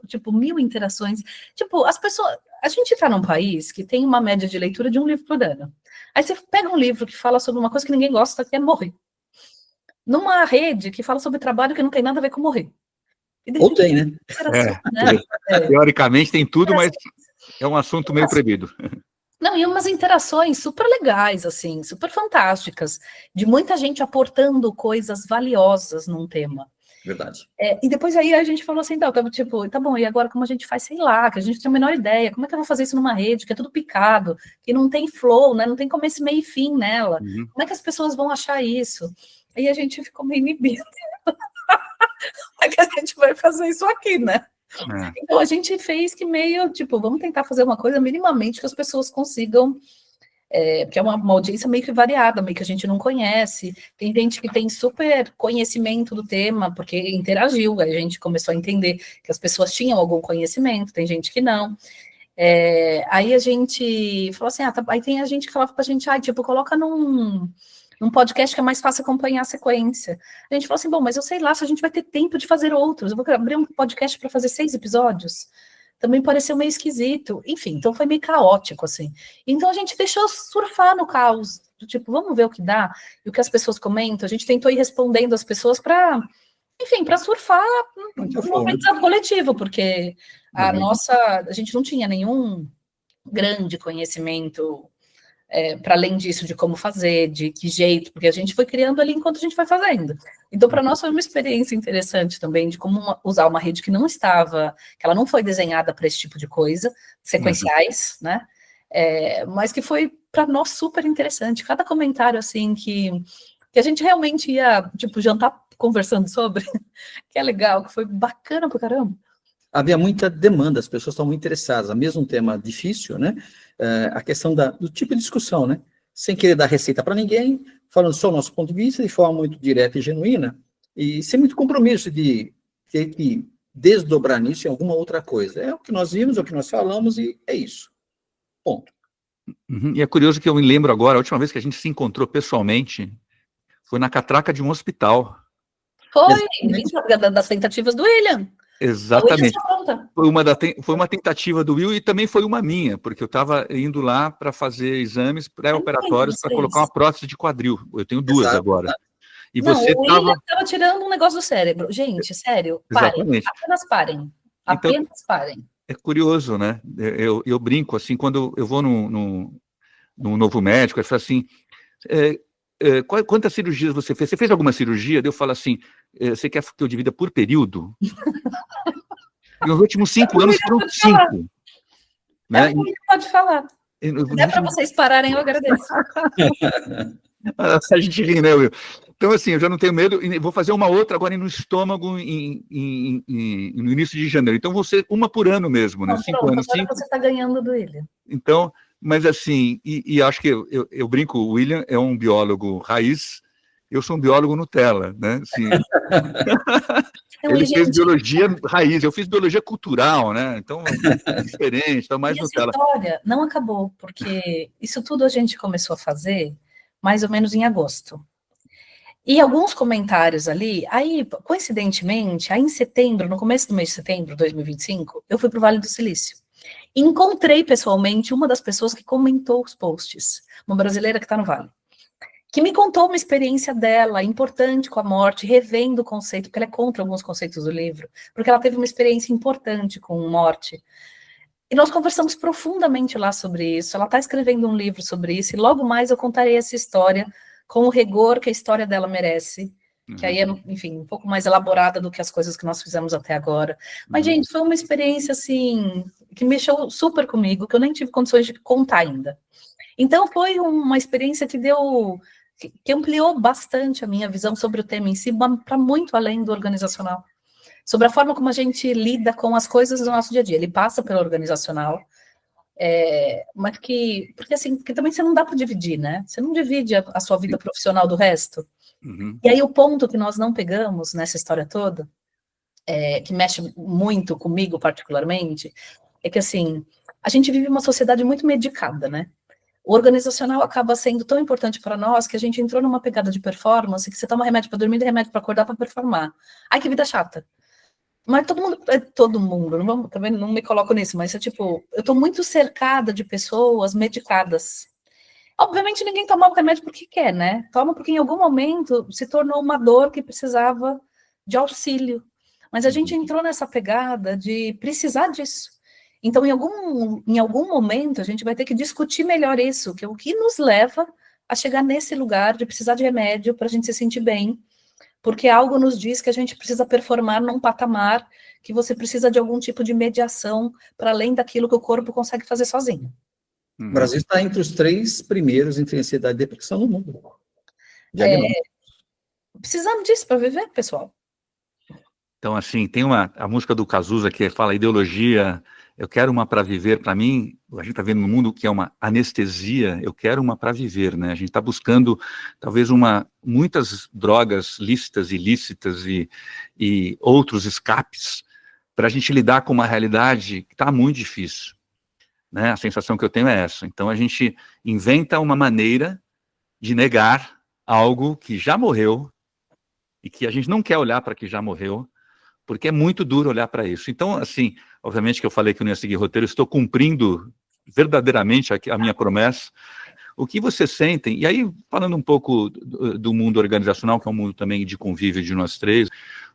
tipo, 1000 interações. Tipo, as pessoas... A gente está num país que tem uma média de leitura de um livro por ano. Aí você pega um livro que fala sobre uma coisa que ninguém gosta, que é morrer. Numa rede que fala sobre trabalho que não tem nada a ver com morrer. Ou tem, né? Teoricamente tem tudo, mas é um assunto meio proibido. Não, e umas interações super legais, assim, super fantásticas, de muita gente aportando coisas valiosas num tema. Verdade. E depois aí a gente falou assim, tipo, tá bom, e agora como a gente faz, sei lá, que a gente tem a menor ideia, como é que eu vou fazer isso numa rede, que é tudo picado, que não tem flow, né, não tem começo, meio e fim nela, como é que as pessoas vão achar isso? Aí a gente ficou meio inibido. Como é que a gente vai fazer isso aqui, né? Então a gente fez que meio, tipo, vamos tentar fazer uma coisa minimamente que as pessoas consigam, porque é uma audiência meio que variada, meio que a gente não conhece, tem gente que tem super conhecimento do tema, porque interagiu, a gente começou a entender que as pessoas tinham algum conhecimento, tem gente que não. Aí a gente falou assim, aí tem a gente que falava pra gente, tipo, coloca num podcast que é mais fácil acompanhar a sequência. A gente falou assim, bom, mas eu sei lá se a gente vai ter tempo de fazer outros. Eu vou abrir um podcast para fazer 6 episódios. Também pareceu meio esquisito. Enfim, então foi meio caótico, assim. Então a gente deixou surfar no caos. Tipo, vamos ver o que dá. E o que as pessoas comentam. A gente tentou ir respondendo as pessoas para, enfim, para surfar no aprendizado coletivo, porque a gente não tinha nenhum grande conhecimento para além disso, de como fazer, de que jeito, porque a gente foi criando ali enquanto a gente foi fazendo. Então, para nós foi uma experiência interessante também, de como usar uma rede que não estava, que ela não foi desenhada para esse tipo de coisa, sequenciais, né? Mas que foi, para nós, super interessante. Cada comentário, assim, que a gente realmente ia, tipo, jantar conversando sobre, que é legal, que foi bacana pra caramba. Havia muita demanda, as pessoas estavam muito interessadas, a mesmo tema difícil, né? A questão do tipo de discussão, né? Sem querer dar receita para ninguém, falando só o nosso ponto de vista, de forma muito direta e genuína, e sem muito compromisso de ter que desdobrar nisso em alguma outra coisa. É o que nós vimos, é o que nós falamos, e é isso. Ponto. E é curioso que eu me lembro agora, a última vez que a gente se encontrou pessoalmente, foi na catraca de um hospital. Foi, das tentativas do William. Exatamente. Foi uma tentativa do Will e também foi uma minha, porque eu estava indo lá para fazer exames pré-operatórios para colocar uma prótese de quadril. Eu tenho 2 agora. E você estava tirando um negócio do cérebro. Gente, sério, parem. Apenas parem. Apenas parem. É curioso, né? Eu brinco, assim, quando eu vou num novo médico, ele fala assim, quantas cirurgias você fez? Você fez alguma cirurgia? Eu falo assim, você quer que eu divida por período? Nos últimos 5 anos foram 5. Né? Pode falar. Se der para vocês pararem, eu agradeço. A gente ri, né, Will? Então, assim, eu já não tenho medo, e vou fazer uma outra agora no estômago no início de janeiro. Então, vou ser uma por ano mesmo, né? Não, 5 pronto, anos, agora 5. você está ganhando do William. Então, mas assim, e acho que eu brinco, o William é um biólogo raiz, eu sou um biólogo Nutella, né? Assim, Não, ele e, fez gente, biologia raiz, eu fiz biologia cultural, né? Então, um pouco diferente, então mais e essa Nutella. história não acabou, porque isso tudo a gente começou a fazer mais ou menos em agosto. E alguns comentários ali, aí, coincidentemente, aí em setembro, no começo do mês de setembro de 2025, eu fui para o Vale do Silício. E encontrei pessoalmente uma das pessoas que comentou os posts, uma brasileira que está no Vale, que me contou uma experiência dela, importante com a morte, revendo o conceito, porque ela é contra alguns conceitos do livro, porque ela teve uma experiência importante com morte. E nós conversamos profundamente lá sobre isso. Ela está escrevendo um livro sobre isso, e logo mais eu contarei essa história com o rigor que a história dela merece, que aí é, enfim, um pouco mais elaborada do que as coisas que nós fizemos até agora. Mas, gente, foi uma experiência, assim, que mexeu super comigo, que eu nem tive condições de contar ainda. Então, foi uma experiência que deu, que ampliou bastante a minha visão sobre o tema em si, para muito além do organizacional. Sobre a forma como a gente lida com as coisas do nosso dia a dia. Ele passa pelo organizacional, mas porque assim, porque também você não dá para dividir, né? Você não divide a sua vida profissional do resto. E aí o ponto que nós não pegamos nessa história toda, que mexe muito comigo particularmente, é que assim, a gente vive uma sociedade muito medicada, né? O organizacional acaba sendo tão importante para nós que a gente entrou numa pegada de performance que você toma remédio para dormir e remédio para acordar para performar. Ai, que vida chata. Mas todo mundo, não vamos, também não me coloco nisso, mas é tipo, eu estou muito cercada de pessoas medicadas. Obviamente ninguém toma o remédio porque quer, né? Toma porque em algum momento se tornou uma dor que precisava de auxílio. Mas a gente entrou nessa pegada de precisar disso. Então, em algum momento, a gente vai ter que discutir melhor isso, que é o que nos leva a chegar nesse lugar de precisar de remédio para a gente se sentir bem, porque algo nos diz que a gente precisa performar num patamar que você precisa de algum tipo de mediação para além daquilo que o corpo consegue fazer sozinho. O Brasil está entre os 3 primeiros entre ansiedade e depressão no mundo. Precisamos disso para viver, pessoal. Então, assim, tem a música do Cazuza que fala ideologia, eu quero uma para viver. Para mim, a gente está vendo no mundo que é uma anestesia, eu quero uma para viver, né? A gente está buscando, talvez, muitas drogas lícitas, ilícitas e outros escapes para a gente lidar com uma realidade que está muito difícil, né? A sensação que eu tenho é essa. Então, a gente inventa uma maneira de negar algo que já morreu e que a gente não quer olhar para que já morreu, porque é muito duro olhar para isso. Então, assim, obviamente que eu falei que eu não ia seguir roteiro, estou cumprindo verdadeiramente a minha promessa. O que vocês sentem, e aí falando um pouco do mundo organizacional, que é um mundo também de convívio de nós três,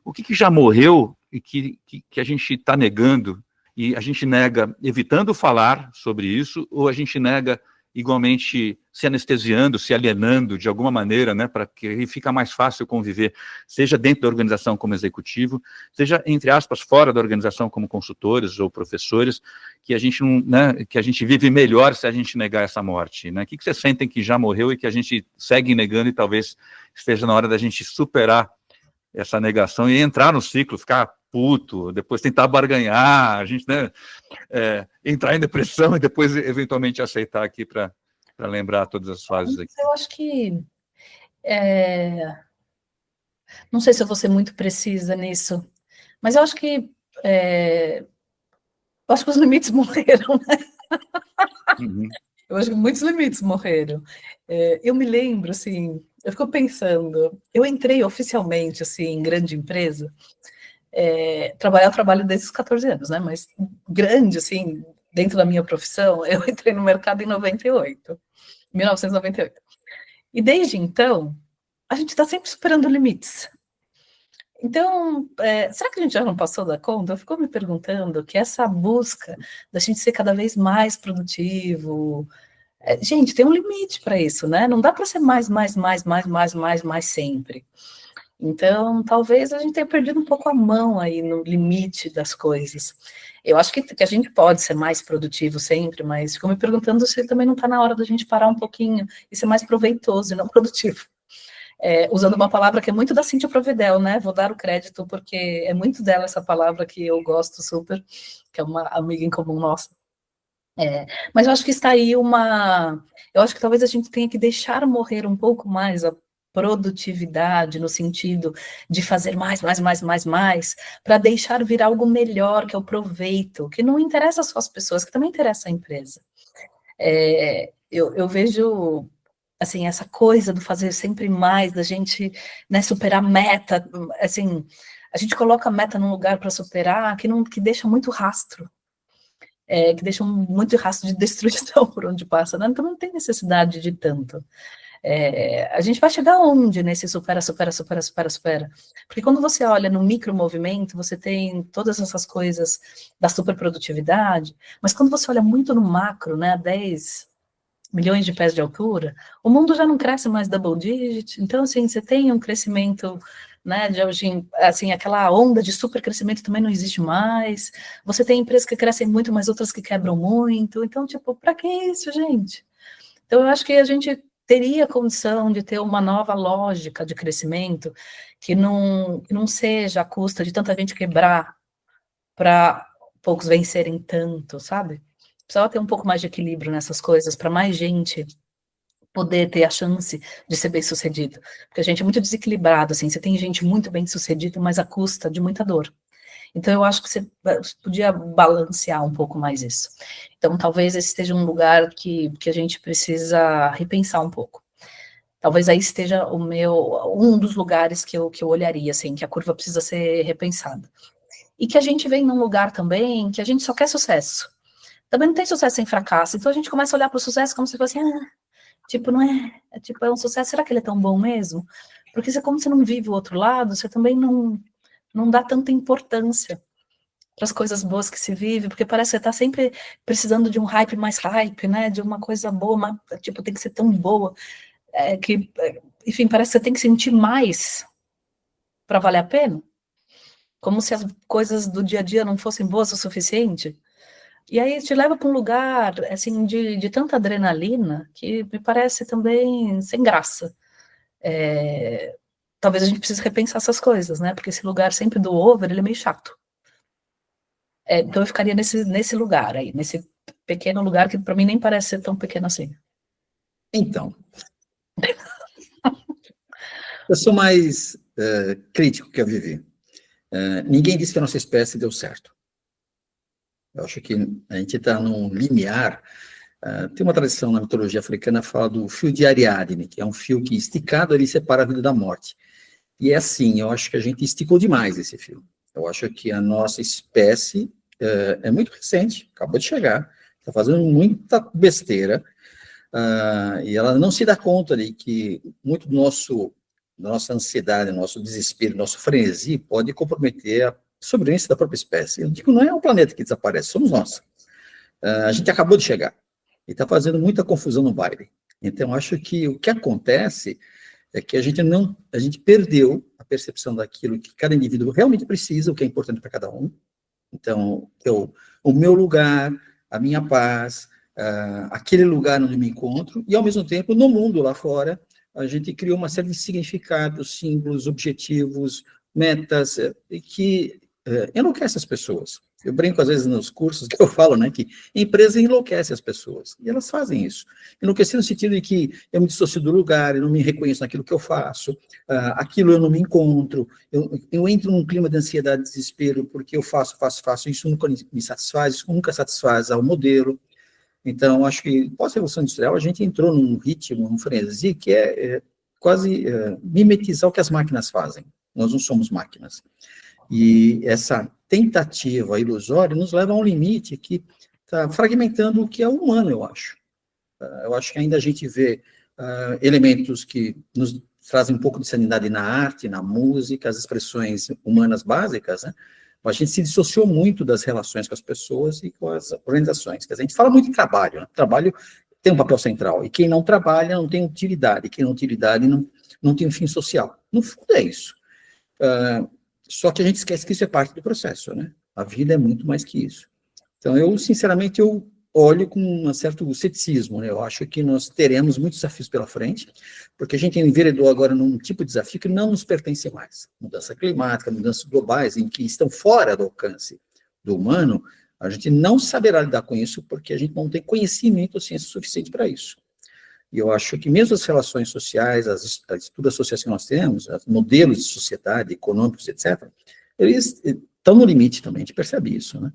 o que já morreu e que a gente está negando, e a gente nega evitando falar sobre isso, ou a gente nega igualmente se anestesiando, se alienando de alguma maneira, né, para que fica mais fácil conviver, seja dentro da organização como executivo, seja, entre aspas, fora da organização como consultores ou professores, que a gente não, né, que a gente vive melhor se a gente negar essa morte, né? O que vocês sentem que já morreu e que a gente segue negando e talvez esteja na hora da gente superar essa negação e entrar no ciclo, ficar puto, depois tentar barganhar, a gente, né, entrar em depressão e depois eventualmente aceitar aqui para lembrar todas as fases aqui. Eu acho que não sei se eu vou ser muito precisa nisso, mas eu acho que os limites morreram, né? Eu acho que muitos limites morreram. Eu me lembro, assim, eu fico pensando, eu entrei oficialmente, assim, em grande empresa, eu trabalho desde os 14 anos, né, mas grande, assim, dentro da minha profissão, eu entrei no mercado em 1998. E desde então, a gente está sempre superando limites. Então, será que a gente já não passou da conta? Eu fico me perguntando que essa busca da gente ser cada vez mais produtivo, gente, tem um limite para isso, né? Não dá para ser mais sempre. Então, talvez a gente tenha perdido um pouco a mão aí no limite das coisas. Eu acho que a gente pode ser mais produtivo sempre, mas fico me perguntando se também não está na hora da gente parar um pouquinho e ser mais proveitoso e não produtivo. usando uma palavra que é muito da Cíntia Provedel, né? Vou dar o crédito, porque é muito dela essa palavra que eu gosto super, que é uma amiga em comum nossa. Mas eu acho que está aí eu acho que talvez a gente tenha que deixar morrer um pouco mais a produtividade, no sentido de fazer mais, para deixar vir algo melhor, que é o proveito, que não interessa só as pessoas, que também interessa a empresa. Eu vejo, assim, essa coisa do fazer sempre mais, da gente, né, superar meta, assim, a gente coloca a meta num lugar para superar que deixa muito rastro, que deixa muito rastro de destruição por onde passa, né? Então não tem necessidade de tanto. A gente vai chegar onde nesse supera? Porque quando você olha no micro movimento, você tem todas essas coisas da superprodutividade, mas quando você olha muito no macro, né, 10 milhões de pés de altura, o mundo já não cresce mais double digit, então, assim, você tem um crescimento, né, de hoje, assim, aquela onda de super crescimento também não existe mais, você tem empresas que crescem muito, mas outras que quebram muito, então, tipo, para que isso, gente? Então, eu acho que a gente teria condição de ter uma nova lógica de crescimento que não seja à custa de tanta gente quebrar para poucos vencerem tanto, sabe? Precisava ter um pouco mais de equilíbrio nessas coisas, para mais gente poder ter a chance de ser bem-sucedido. Porque a gente é muito desequilibrado, assim, você tem gente muito bem-sucedida, mas à custa de muita dor. Então, eu acho que você podia balancear um pouco mais isso. Então, talvez esse esteja um lugar que a gente precisa repensar um pouco. Talvez aí esteja um dos lugares que eu olharia, assim, que a curva precisa ser repensada. E que a gente vem num lugar também que a gente só quer sucesso. Também não tem sucesso sem fracasso. Então, a gente começa a olhar para o sucesso como se fosse, tipo, não é? Tipo, é um sucesso, será que ele é tão bom mesmo? Porque como você não vive o outro lado, você também não dá tanta importância para as coisas boas que se vive, porque parece que você está sempre precisando de um hype mais hype, né? De uma coisa boa, mas, tipo, tem que ser tão boa, enfim, parece que você tem que sentir mais para valer a pena, como se as coisas do dia a dia não fossem boas o suficiente. E aí te leva para um lugar, assim, de tanta adrenalina, que me parece também sem graça. Talvez a gente precise repensar essas coisas, né? Porque esse lugar sempre do over, ele é meio chato. Então eu ficaria nesse lugar aí, nesse pequeno lugar que para mim nem parece ser tão pequeno assim. Então, eu sou mais crítico que a Vivi. Ninguém disse que a nossa espécie deu certo. Eu acho que a gente está num limiar. Tem uma tradição na mitologia africana que fala do fio de Ariadne, que é um fio que esticado ele separa a vida da morte. E é assim, eu acho que a gente esticou demais esse fio. Eu acho que a nossa espécie é muito recente, acabou de chegar, está fazendo muita besteira, e ela não se dá conta de que muito da nossa ansiedade, nosso desespero, nosso frenesi pode comprometer a sobrevivência da própria espécie. Eu digo, não é o planeta que desaparece, somos nós. A gente acabou de chegar e está fazendo muita confusão no baile. Então, acho que o que acontece é que a gente perdeu a percepção daquilo que cada indivíduo realmente precisa, o que é importante para cada um. Então, o meu lugar, a minha paz, aquele lugar onde me encontro, e ao mesmo tempo, no mundo lá fora, a gente criou uma série de significados, símbolos, objetivos, metas, que enlouquece as pessoas. Eu brinco às vezes nos cursos que eu falo, né, que empresa enlouquece as pessoas, e elas fazem isso. Enlouquecer no sentido de que eu me dissocio do lugar, eu não me reconheço naquilo que eu faço, aquilo eu não me encontro, eu entro num clima de ansiedade, desespero, porque eu faço, isso nunca me satisfaz, isso nunca satisfaz ao modelo. Então, acho que pós-revolução industrial a gente entrou num ritmo, num frenesi, que é quase mimetizar o que as máquinas fazem. Nós não somos máquinas. E essa tentativa ilusória nos leva a um limite que está fragmentando o que é humano, eu acho. Eu acho que ainda a gente vê elementos que nos trazem um pouco de sanidade na arte, na música, as expressões humanas básicas, né? A gente se dissociou muito das relações com as pessoas e com as organizações. Quer dizer, a gente fala muito de trabalho, né? Trabalho tem um papel central, e quem não trabalha não tem utilidade, quem não tem utilidade não tem um fim social. No fundo é isso. Só que a gente esquece que isso é parte do processo, né? A vida é muito mais que isso. Então, sinceramente, olho com um certo ceticismo, né? Eu acho que nós teremos muitos desafios pela frente, porque a gente enveredou agora num tipo de desafio que não nos pertence mais. Mudança climática, mudanças globais, em que estão fora do alcance do humano, a gente não saberá lidar com isso, porque a gente não tem conhecimento ou ciência suficiente para isso. E eu acho que mesmo as relações sociais, as estruturas sociais que nós temos, os modelos de sociedade, econômicos, etc., eles estão no limite também, a gente percebe isso, né?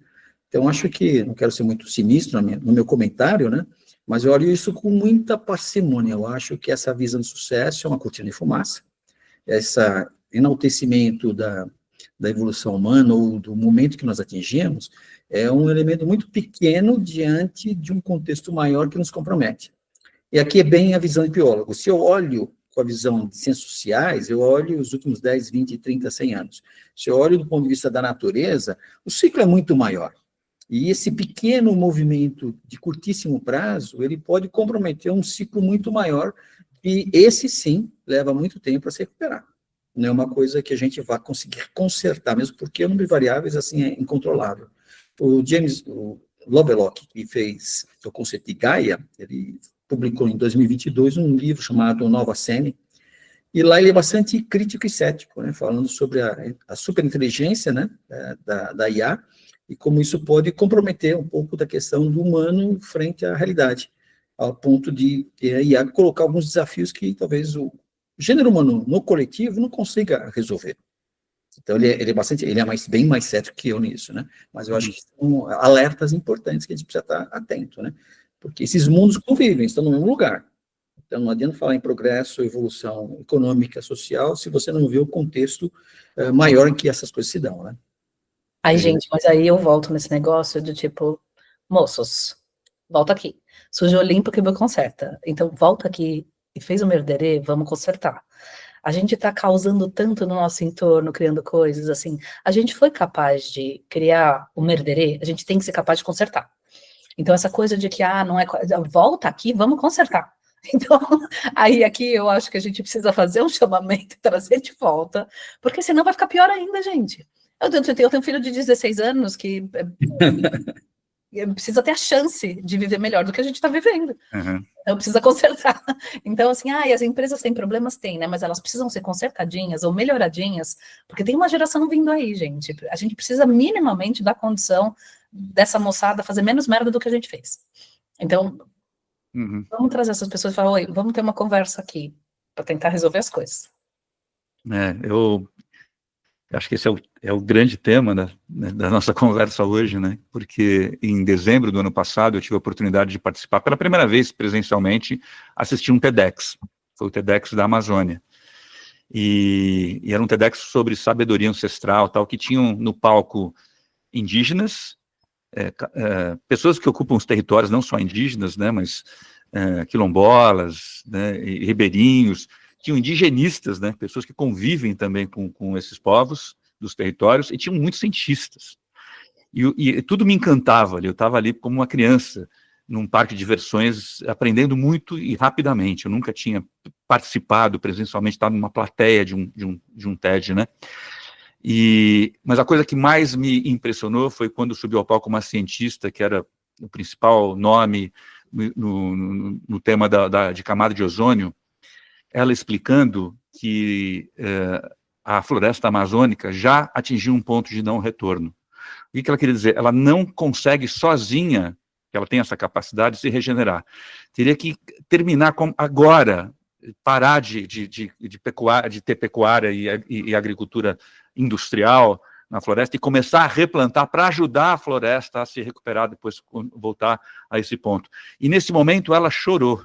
Então, acho que, não quero ser muito sinistro no meu comentário, né? Mas eu olho isso com muita parcimônia. Eu acho que essa visão de sucesso é uma cortina de fumaça, esse enaltecimento da evolução humana ou do momento que nós atingimos é um elemento muito pequeno diante de um contexto maior que nos compromete. E aqui é bem a visão de biólogo. Se eu olho com a visão de ciências sociais, eu olho os últimos 10, 20, 30, 100 anos. Se eu olho do ponto de vista da natureza, o ciclo é muito maior. E esse pequeno movimento de curtíssimo prazo, ele pode comprometer um ciclo muito maior, e esse sim leva muito tempo para se recuperar. Não é uma coisa que a gente vai conseguir consertar, mesmo porque o número de variáveis assim é incontrolável. O Lovelock, que fez o conceito de Gaia, ele publicou em 2022 um livro chamado Nova Cene, e lá ele é bastante crítico e cético, né, falando sobre a superinteligência, né, da IA, e como isso pode comprometer um pouco da questão do humano frente à realidade, ao ponto de a IA colocar alguns desafios que talvez o gênero humano no coletivo não consiga resolver. Então, ele é bem mais cético que eu nisso, né? Mas eu acho que são alertas importantes que a gente precisa estar atento, né? Porque esses mundos convivem, estão no mesmo lugar. Então, não adianta falar em progresso, evolução econômica, social, se você não vê o contexto maior em que essas coisas se dão, né? Ai, gente, mas aí eu volto nesse negócio de tipo, moços, volta aqui. Sujou, limpo, quebrou, conserta. Então, volta aqui e fez o merderê, vamos consertar. A gente tá causando tanto no nosso entorno, criando coisas, assim. A gente foi capaz de criar o merderê, a gente tem que ser capaz de consertar. Então, essa coisa de que, não é... Volta aqui, vamos consertar. Então, aí aqui eu acho que a gente precisa fazer um chamamento, trazer de volta, porque senão vai ficar pior ainda, gente. Eu tenho um filho de 16 anos que precisa ter a chance de viver melhor do que a gente está vivendo. Uhum. Então, precisa consertar. Então, assim, as empresas têm problemas? Tem, né? Mas elas precisam ser consertadinhas ou melhoradinhas, porque tem uma geração vindo aí, gente. A gente precisa minimamente dar condição dessa moçada fazer menos merda do que a gente fez. Então, vamos trazer essas pessoas e falar, oi, vamos ter uma conversa aqui para tentar resolver as coisas. Eu acho que esse é o grande tema da nossa conversa hoje, né? Porque em dezembro do ano passado eu tive a oportunidade de participar pela primeira vez presencialmente, assistir um TEDx, foi o TEDx da Amazônia. E era um TEDx sobre sabedoria ancestral, tal, que tinham no palco indígenas, pessoas que ocupam os territórios não só indígenas, né, mas quilombolas, né, e ribeirinhos, tinham indigenistas, né, pessoas que convivem também com esses povos dos territórios, e tinham muitos cientistas. E tudo me encantava ali, eu estava ali como uma criança, num parque de diversões, aprendendo muito e rapidamente. Eu nunca tinha participado presencialmente, estava numa plateia de um TED, né? Mas a coisa que mais me impressionou foi quando subiu ao palco uma cientista, que era o principal nome no tema de camada de ozônio, ela explicando que a floresta amazônica já atingiu um ponto de não retorno. O que ela queria dizer? Ela não consegue sozinha, que ela tem essa capacidade de se regenerar. Teria que terminar agora, parar de ter pecuária e agricultura industrial na floresta e começar a replantar para ajudar a floresta a se recuperar depois, voltar a esse ponto. E nesse momento ela chorou.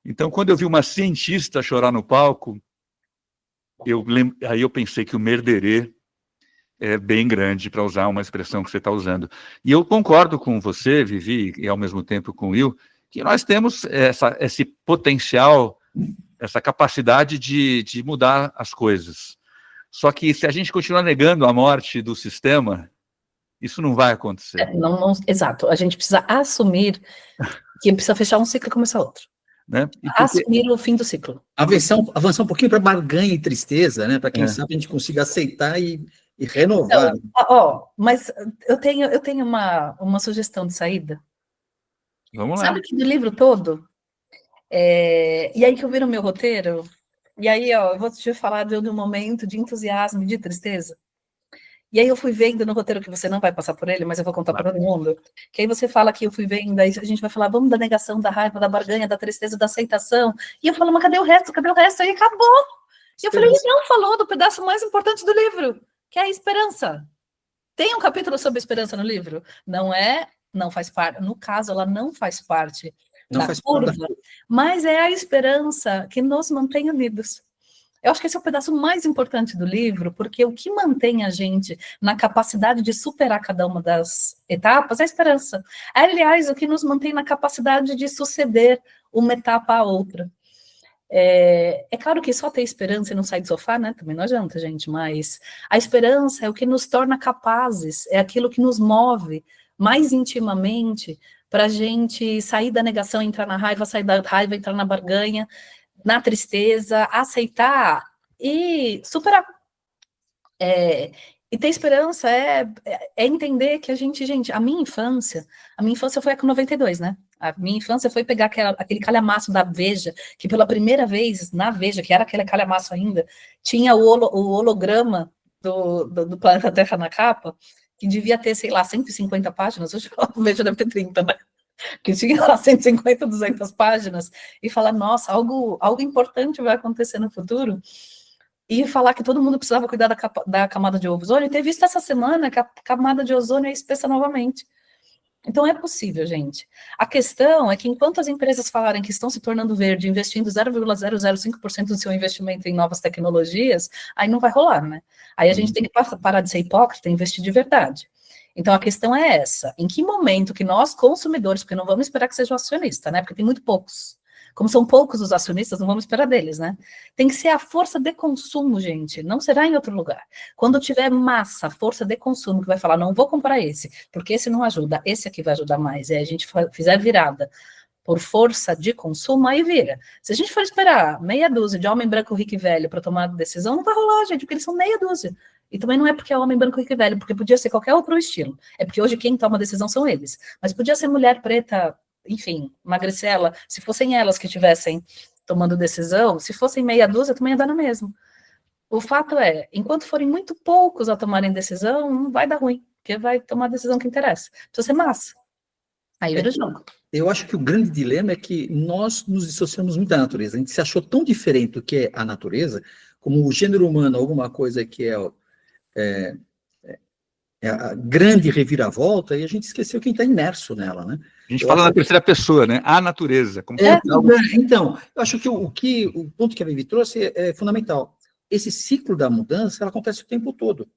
Então, quando eu vi uma cientista chorar no palco, aí eu pensei que o merderê é bem grande, para usar uma expressão que você está usando. E eu concordo com você, Vivi, e ao mesmo tempo com o Will, que nós temos esse potencial, essa capacidade de mudar as coisas. Só que se a gente continuar negando a morte do sistema, isso não vai acontecer. Exato, a gente precisa assumir que precisa fechar um ciclo e começar outro. Né? Assumir o fim do ciclo. Avançar um pouquinho para barganha e tristeza, né? Para quem sabe a gente consiga aceitar e e renovar. Mas eu tenho uma sugestão de saída. Vamos lá. Sabe que do livro todo, e aí que eu vi no meu roteiro, e aí, eu vou te falar de um momento de entusiasmo e de tristeza. E aí eu fui vendo no roteiro, que você não vai passar por ele, mas eu vou contar para todo mundo, que aí você fala que eu fui vendo, aí a gente vai falar, vamos da negação, da raiva, da barganha, da tristeza, da aceitação, e eu falo, mas cadê o resto? Cadê o resto? Aí acabou. E eu falei, ele não falou do pedaço mais importante do livro, que é a esperança. Tem um capítulo sobre esperança no livro? Não faz parte, no caso, ela não faz parte Não da faz curva, parte da curva. mas é a esperança que nos mantém unidos. Eu acho que esse é o pedaço mais importante do livro, porque o que mantém a gente na capacidade de superar cada uma das etapas é a esperança. Aliás, o que nos mantém na capacidade de suceder uma etapa à outra. É claro que só ter esperança e não sair do sofá, né? Também não adianta, gente, mas a esperança é o que nos torna capazes, é aquilo que nos move mais intimamente para a gente sair da negação, entrar na raiva, sair da raiva, entrar na barganha, na tristeza, aceitar e superar. E ter esperança é entender que gente, a minha infância foi com 92, né? A minha infância foi pegar aquele calhamaço da Veja, que pela primeira vez na Veja, que era aquele calhamaço ainda, tinha o holograma do planeta Terra na capa, que devia ter, sei lá, 150 páginas, hoje a Veja deve ter 30, né? Que tinha lá 150, 200 páginas, e falar, nossa, algo importante vai acontecer no futuro, e falar que todo mundo precisava cuidar da camada de ozônio, e ter visto essa semana que a camada de ozônio é espessa novamente. Então é possível, gente. A questão é que enquanto as empresas falarem que estão se tornando verde, investindo 0,005% do seu investimento em novas tecnologias, aí não vai rolar, né? Aí a gente tem que parar de ser hipócrita e investir de verdade. Então a questão é essa, em que momento que nós, consumidores, porque não vamos esperar que seja o acionista, né? Porque tem muito poucos. Como são poucos os acionistas, não vamos esperar deles, né? Tem que ser a força de consumo, gente, não será em outro lugar. Quando tiver massa, força de consumo, que vai falar, não vou comprar esse, porque esse não ajuda, esse aqui vai ajudar mais, e a gente fizer virada por força de consumo, aí vira. Se a gente for esperar meia dúzia de homem branco, rico e velho para tomar decisão, não vai rolar, gente, porque eles são meia dúzia. E também não é porque é homem branco, rico e velho, porque podia ser qualquer outro estilo. É porque hoje quem toma decisão são eles. Mas podia ser mulher preta, enfim, magricela, se fossem elas que estivessem tomando decisão, se fossem meia dúzia, também ia dar no mesmo. O fato é, enquanto forem muito poucos a tomarem decisão, não vai dar ruim, porque vai tomar a decisão que interessa. Precisa ser massa. Aí vira o jogo. Eu acho que o grande dilema é que nós nos dissociamos muito da natureza. A gente se achou tão diferente do que é a natureza, como o gênero humano, alguma coisa que é a grande reviravolta, e a gente esqueceu quem está imerso nela, né? A gente fala na terceira pessoa, né? A natureza. Como Então, eu acho que o ponto que a Vivi trouxe é fundamental. Esse ciclo da mudança, ela acontece o tempo todo.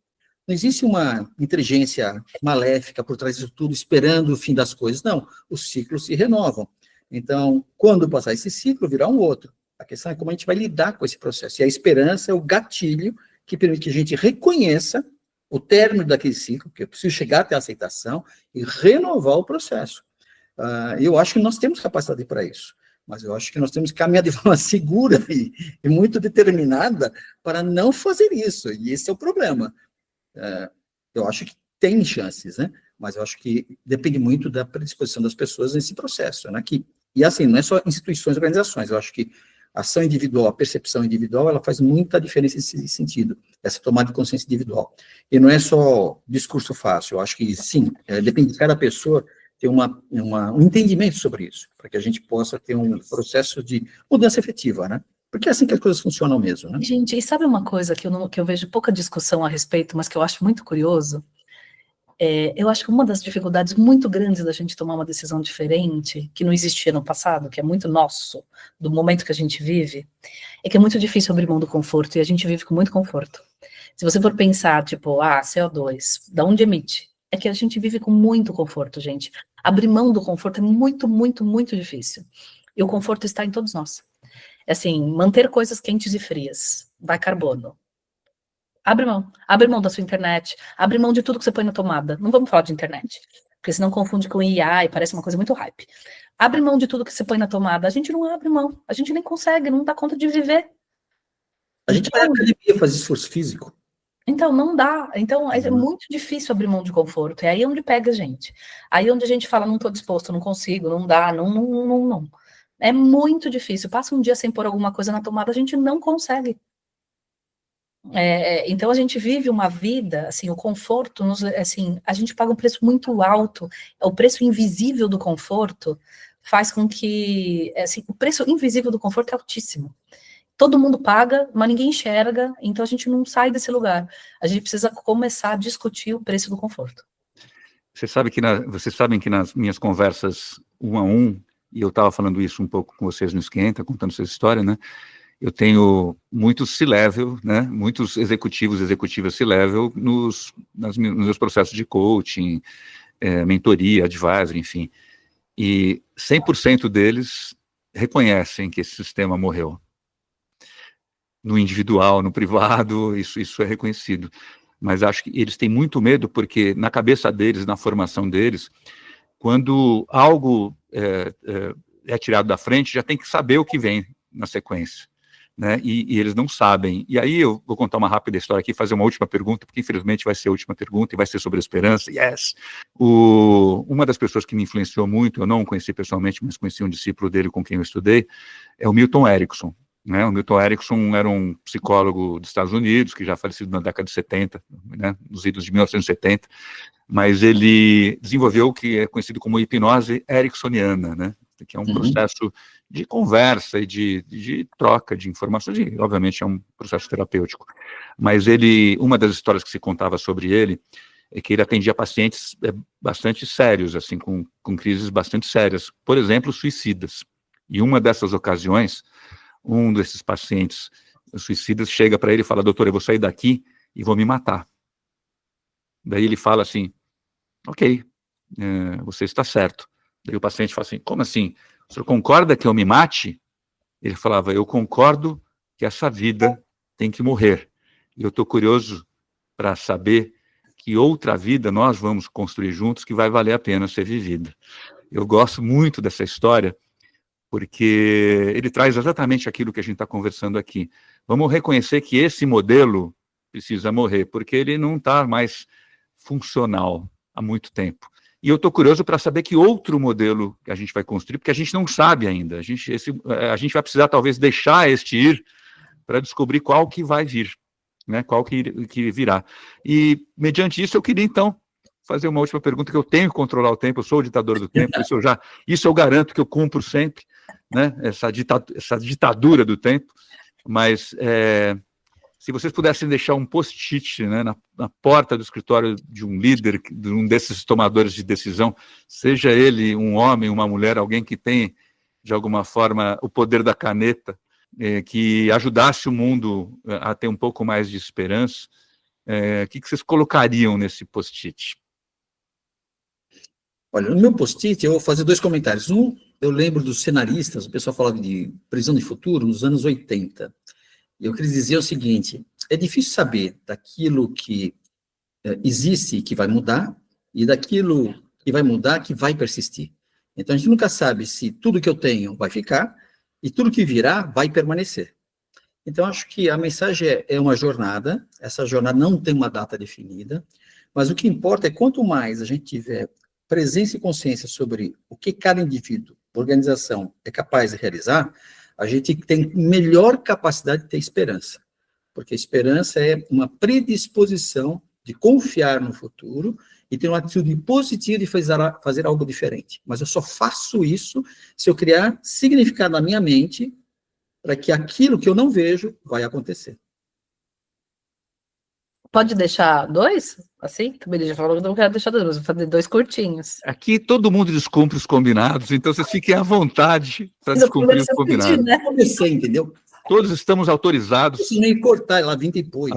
Não existe uma inteligência maléfica por trás disso tudo, esperando o fim das coisas. Não, os ciclos se renovam. Então, quando passar esse ciclo, virá um outro. A questão é como a gente vai lidar com esse processo. E a esperança é o gatilho que permite que a gente reconheça o término daquele ciclo, porque eu preciso chegar até a aceitação e renovar o processo. Eu acho que nós temos capacidade para isso, mas eu acho que nós temos que caminhar de forma segura e muito determinada para não fazer isso, e esse é o problema. Eu acho que tem chances, né? Mas eu acho que depende muito da predisposição das pessoas nesse processo, né? E assim, não é só instituições, organizações, eu acho que a ação individual, a percepção individual, ela faz muita diferença nesse sentido, essa tomada de consciência individual. E não é só discurso fácil, eu acho que sim, depende de cada pessoa ter um entendimento sobre isso, para que a gente possa ter um processo de mudança efetiva, né? Porque é assim que as coisas funcionam mesmo, né? Gente, e sabe uma coisa que eu vejo pouca discussão a respeito, mas que eu acho muito curioso? Eu acho que uma das dificuldades muito grandes da gente tomar uma decisão diferente, que não existia no passado, que é muito nosso, do momento que a gente vive, é que é muito difícil abrir mão do conforto, e a gente vive com muito conforto. Se você for pensar, tipo, CO2, da onde emite? É que a gente vive com muito conforto, gente. Abrir mão do conforto é muito, muito, muito difícil. E o conforto está em todos nós. É assim, manter coisas quentes e frias, vai carbono. Abre mão da sua internet, abre mão de tudo que você põe na tomada. Não vamos falar de internet, porque senão confunde com IA e parece uma coisa muito hype. Abre mão de tudo que você põe na tomada. A gente não abre mão, a gente nem consegue, não dá conta de viver. A gente vai à academia fazer esforço físico. Então, não dá. Então, é muito difícil abrir mão de conforto. É aí onde pega a gente. Aí onde a gente fala, não estou disposto, não consigo, não dá, não. É muito difícil. Passa um dia sem pôr alguma coisa na tomada, a gente não consegue. Então, a gente vive uma vida, assim, o conforto, assim, a gente paga um preço muito alto. O preço invisível do conforto faz com que, assim, o preço invisível do conforto é altíssimo. Todo mundo paga, mas ninguém enxerga, então a gente não sai desse lugar. A gente precisa começar a discutir o preço do conforto. Vocês sabem que nas minhas conversas 1 a 1, e eu estava falando isso um pouco com vocês no Esquenta, contando essa história, né? Eu tenho muitos C-level, né? Muitos executivos, executivas C-level nos meus processos de coaching, mentoria, advisory, enfim. E 100% deles reconhecem que esse sistema morreu. No individual, no privado, isso é reconhecido. Mas acho que eles têm muito medo porque na cabeça deles, na formação deles, quando algo é tirado da frente, já tem que saber o que vem na sequência, né? E eles não sabem. E aí eu vou contar uma rápida história aqui, fazer uma última pergunta, porque infelizmente vai ser a última pergunta e vai ser sobre a esperança. Yes! Uma das pessoas que me influenciou muito, eu não o conheci pessoalmente, mas conheci um discípulo dele com quem eu estudei, é o Milton Erickson. Né? O Milton Erickson era um psicólogo dos Estados Unidos, que já falecido na década de 70, né? Nos idos de 1970, mas ele desenvolveu o que é conhecido como hipnose ericksoniana, né? Que é um processo de conversa e de troca de informações, e obviamente é um processo terapêutico. Mas uma das histórias que se contava sobre ele é que ele atendia pacientes bastante sérios, assim, com crises bastante sérias, por exemplo, suicidas. E uma dessas ocasiões, um desses pacientes suicidas chega para ele e fala: doutor, eu vou sair daqui e vou me matar. Daí ele fala assim: ok, você está certo. Daí o paciente fala assim: como assim? O senhor concorda que eu me mate? Ele falava: eu concordo que essa vida tem que morrer. E eu estou curioso para saber que outra vida nós vamos construir juntos que vai valer a pena ser vivida. Eu gosto muito dessa história, porque ele traz exatamente aquilo que a gente está conversando aqui. Vamos reconhecer que esse modelo precisa morrer, porque ele não está mais funcional há muito tempo. E eu estou curioso para saber que outro modelo que a gente vai construir, porque a gente não sabe ainda. A gente vai precisar, talvez, deixar este ir para descobrir qual que vai vir, né? Qual que virá. E, mediante isso, eu queria, então, fazer uma última pergunta, que eu tenho que controlar o tempo, eu sou o ditador do tempo, isso eu garanto que eu cumpro sempre, né? Essa ditadura do tempo, mas se vocês pudessem deixar um post-it, né, na porta do escritório de um líder, de um desses tomadores de decisão, seja ele um homem, uma mulher, alguém que tem, de alguma forma, o poder da caneta, que ajudasse o mundo a ter um pouco mais de esperança, o que vocês colocariam nesse post-it? Olha, no meu post-it eu vou fazer 2 comentários. Eu lembro dos cenaristas, o pessoal falava de previsão de futuro nos anos 80. E eu queria dizer o seguinte: é difícil saber daquilo que existe e que vai mudar, e daquilo que vai mudar que vai persistir. Então a gente nunca sabe se tudo que eu tenho vai ficar e tudo que virá vai permanecer. Então acho que a mensagem é uma jornada, essa jornada não tem uma data definida, mas o que importa é quanto mais a gente tiver presença e consciência sobre o que cada indivíduo, organização é capaz de realizar, a gente tem melhor capacidade de ter esperança. Porque a esperança é uma predisposição de confiar no futuro e ter uma atitude positiva de fazer algo diferente. Mas eu só faço isso se eu criar significado na minha mente para que aquilo que eu não vejo vai acontecer. Pode deixar 2? Assim? Também já falou que não quero deixar 2, vou fazer 2 curtinhos. Aqui todo mundo descumpre os combinados, então vocês fiquem à vontade para descumprir os combinados. Né? Entendeu? Todos estamos autorizados nem cortar lá 20 depois.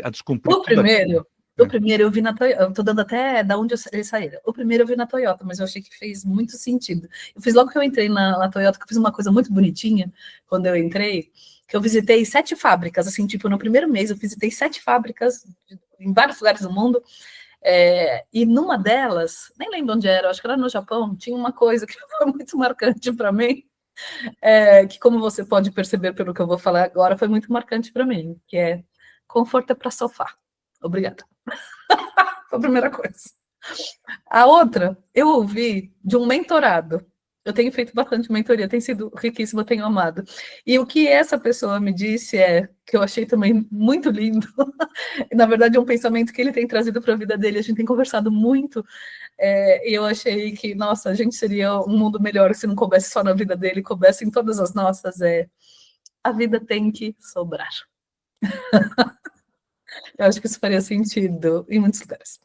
a descumprir. O primeiro eu vi na Toyota, eu estou dando até da onde eles saíram. O primeiro eu vi na Toyota, mas eu achei que fez muito sentido. Eu fiz logo que eu entrei na Toyota, que eu fiz uma coisa muito bonitinha quando eu entrei, que eu visitei 7 fábricas, assim, tipo, no primeiro mês eu visitei 7 fábricas em vários lugares do mundo, e numa delas, nem lembro onde era, acho que era no Japão, tinha uma coisa que foi muito marcante para mim, que, como você pode perceber pelo que eu vou falar agora, foi muito marcante para mim, que é: conforto é para sofá. Obrigada. Foi a primeira coisa. A outra, eu ouvi de um mentorado. Eu tenho feito bastante mentoria, tem sido riquíssimo, eu tenho amado. E o que essa pessoa me disse que eu achei também muito lindo, na verdade é um pensamento que ele tem trazido para a vida dele, a gente tem conversado muito, e eu achei que, nossa, a gente seria um mundo melhor se não coubesse só na vida dele, coubesse em todas as nossas, a vida tem que sobrar. Eu acho que isso faria sentido em muitos lugares.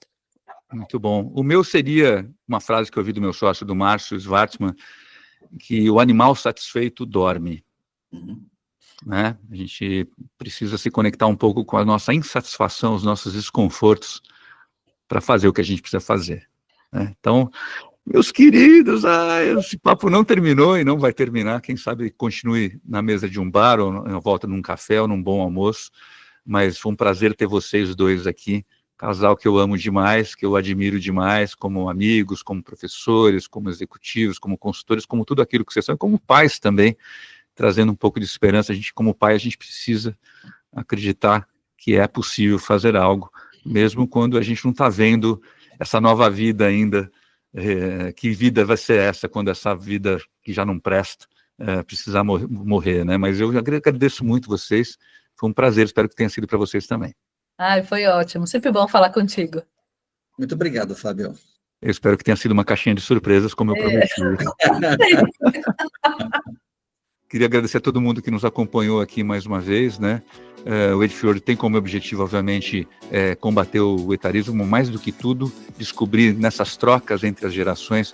Muito bom. O meu seria uma frase que eu ouvi do meu sócio, do Márcio Schwartzman, que o animal satisfeito dorme. Né? A gente precisa se conectar um pouco com a nossa insatisfação, os nossos desconfortos, para fazer o que a gente precisa fazer. Né? Então, meus queridos, esse papo não terminou e não vai terminar. Quem sabe continue na mesa de um bar, ou na volta num café, ou num bom almoço. Mas foi um prazer ter vocês dois aqui. Casal que eu amo demais, que eu admiro demais, como amigos, como professores, como executivos, como consultores, como tudo aquilo que vocês são, e como pais também, trazendo um pouco de esperança. A gente, como pai, a gente precisa acreditar que é possível fazer algo, mesmo quando a gente não está vendo essa nova vida ainda. Que vida vai ser essa, quando essa vida que já não presta precisar morrer, né? Mas eu agradeço muito vocês, foi um prazer, espero que tenha sido para vocês também. Ai, foi ótimo. Sempre bom falar contigo. Muito obrigado, Fábio. Eu espero que tenha sido uma caixinha de surpresas, como eu prometi. Queria agradecer a todo mundo que nos acompanhou aqui mais uma vez, né? O Edfiord tem como objetivo, obviamente, combater o etarismo, mais do que tudo, descobrir nessas trocas entre as gerações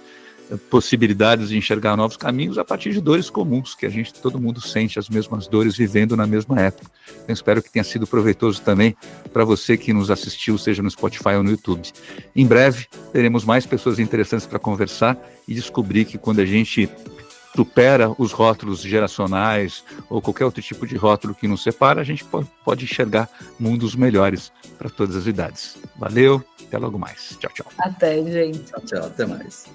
possibilidades de enxergar novos caminhos a partir de dores comuns, que todo mundo sente as mesmas dores vivendo na mesma época. Eu espero que tenha sido proveitoso também para você que nos assistiu, seja no Spotify ou no YouTube. Em breve, teremos mais pessoas interessantes para conversar e descobrir que quando a gente supera os rótulos geracionais ou qualquer outro tipo de rótulo que nos separa, a gente pode enxergar mundos melhores para todas as idades. Valeu, até logo mais. Tchau, tchau. Até, gente. Tchau, tchau, até mais.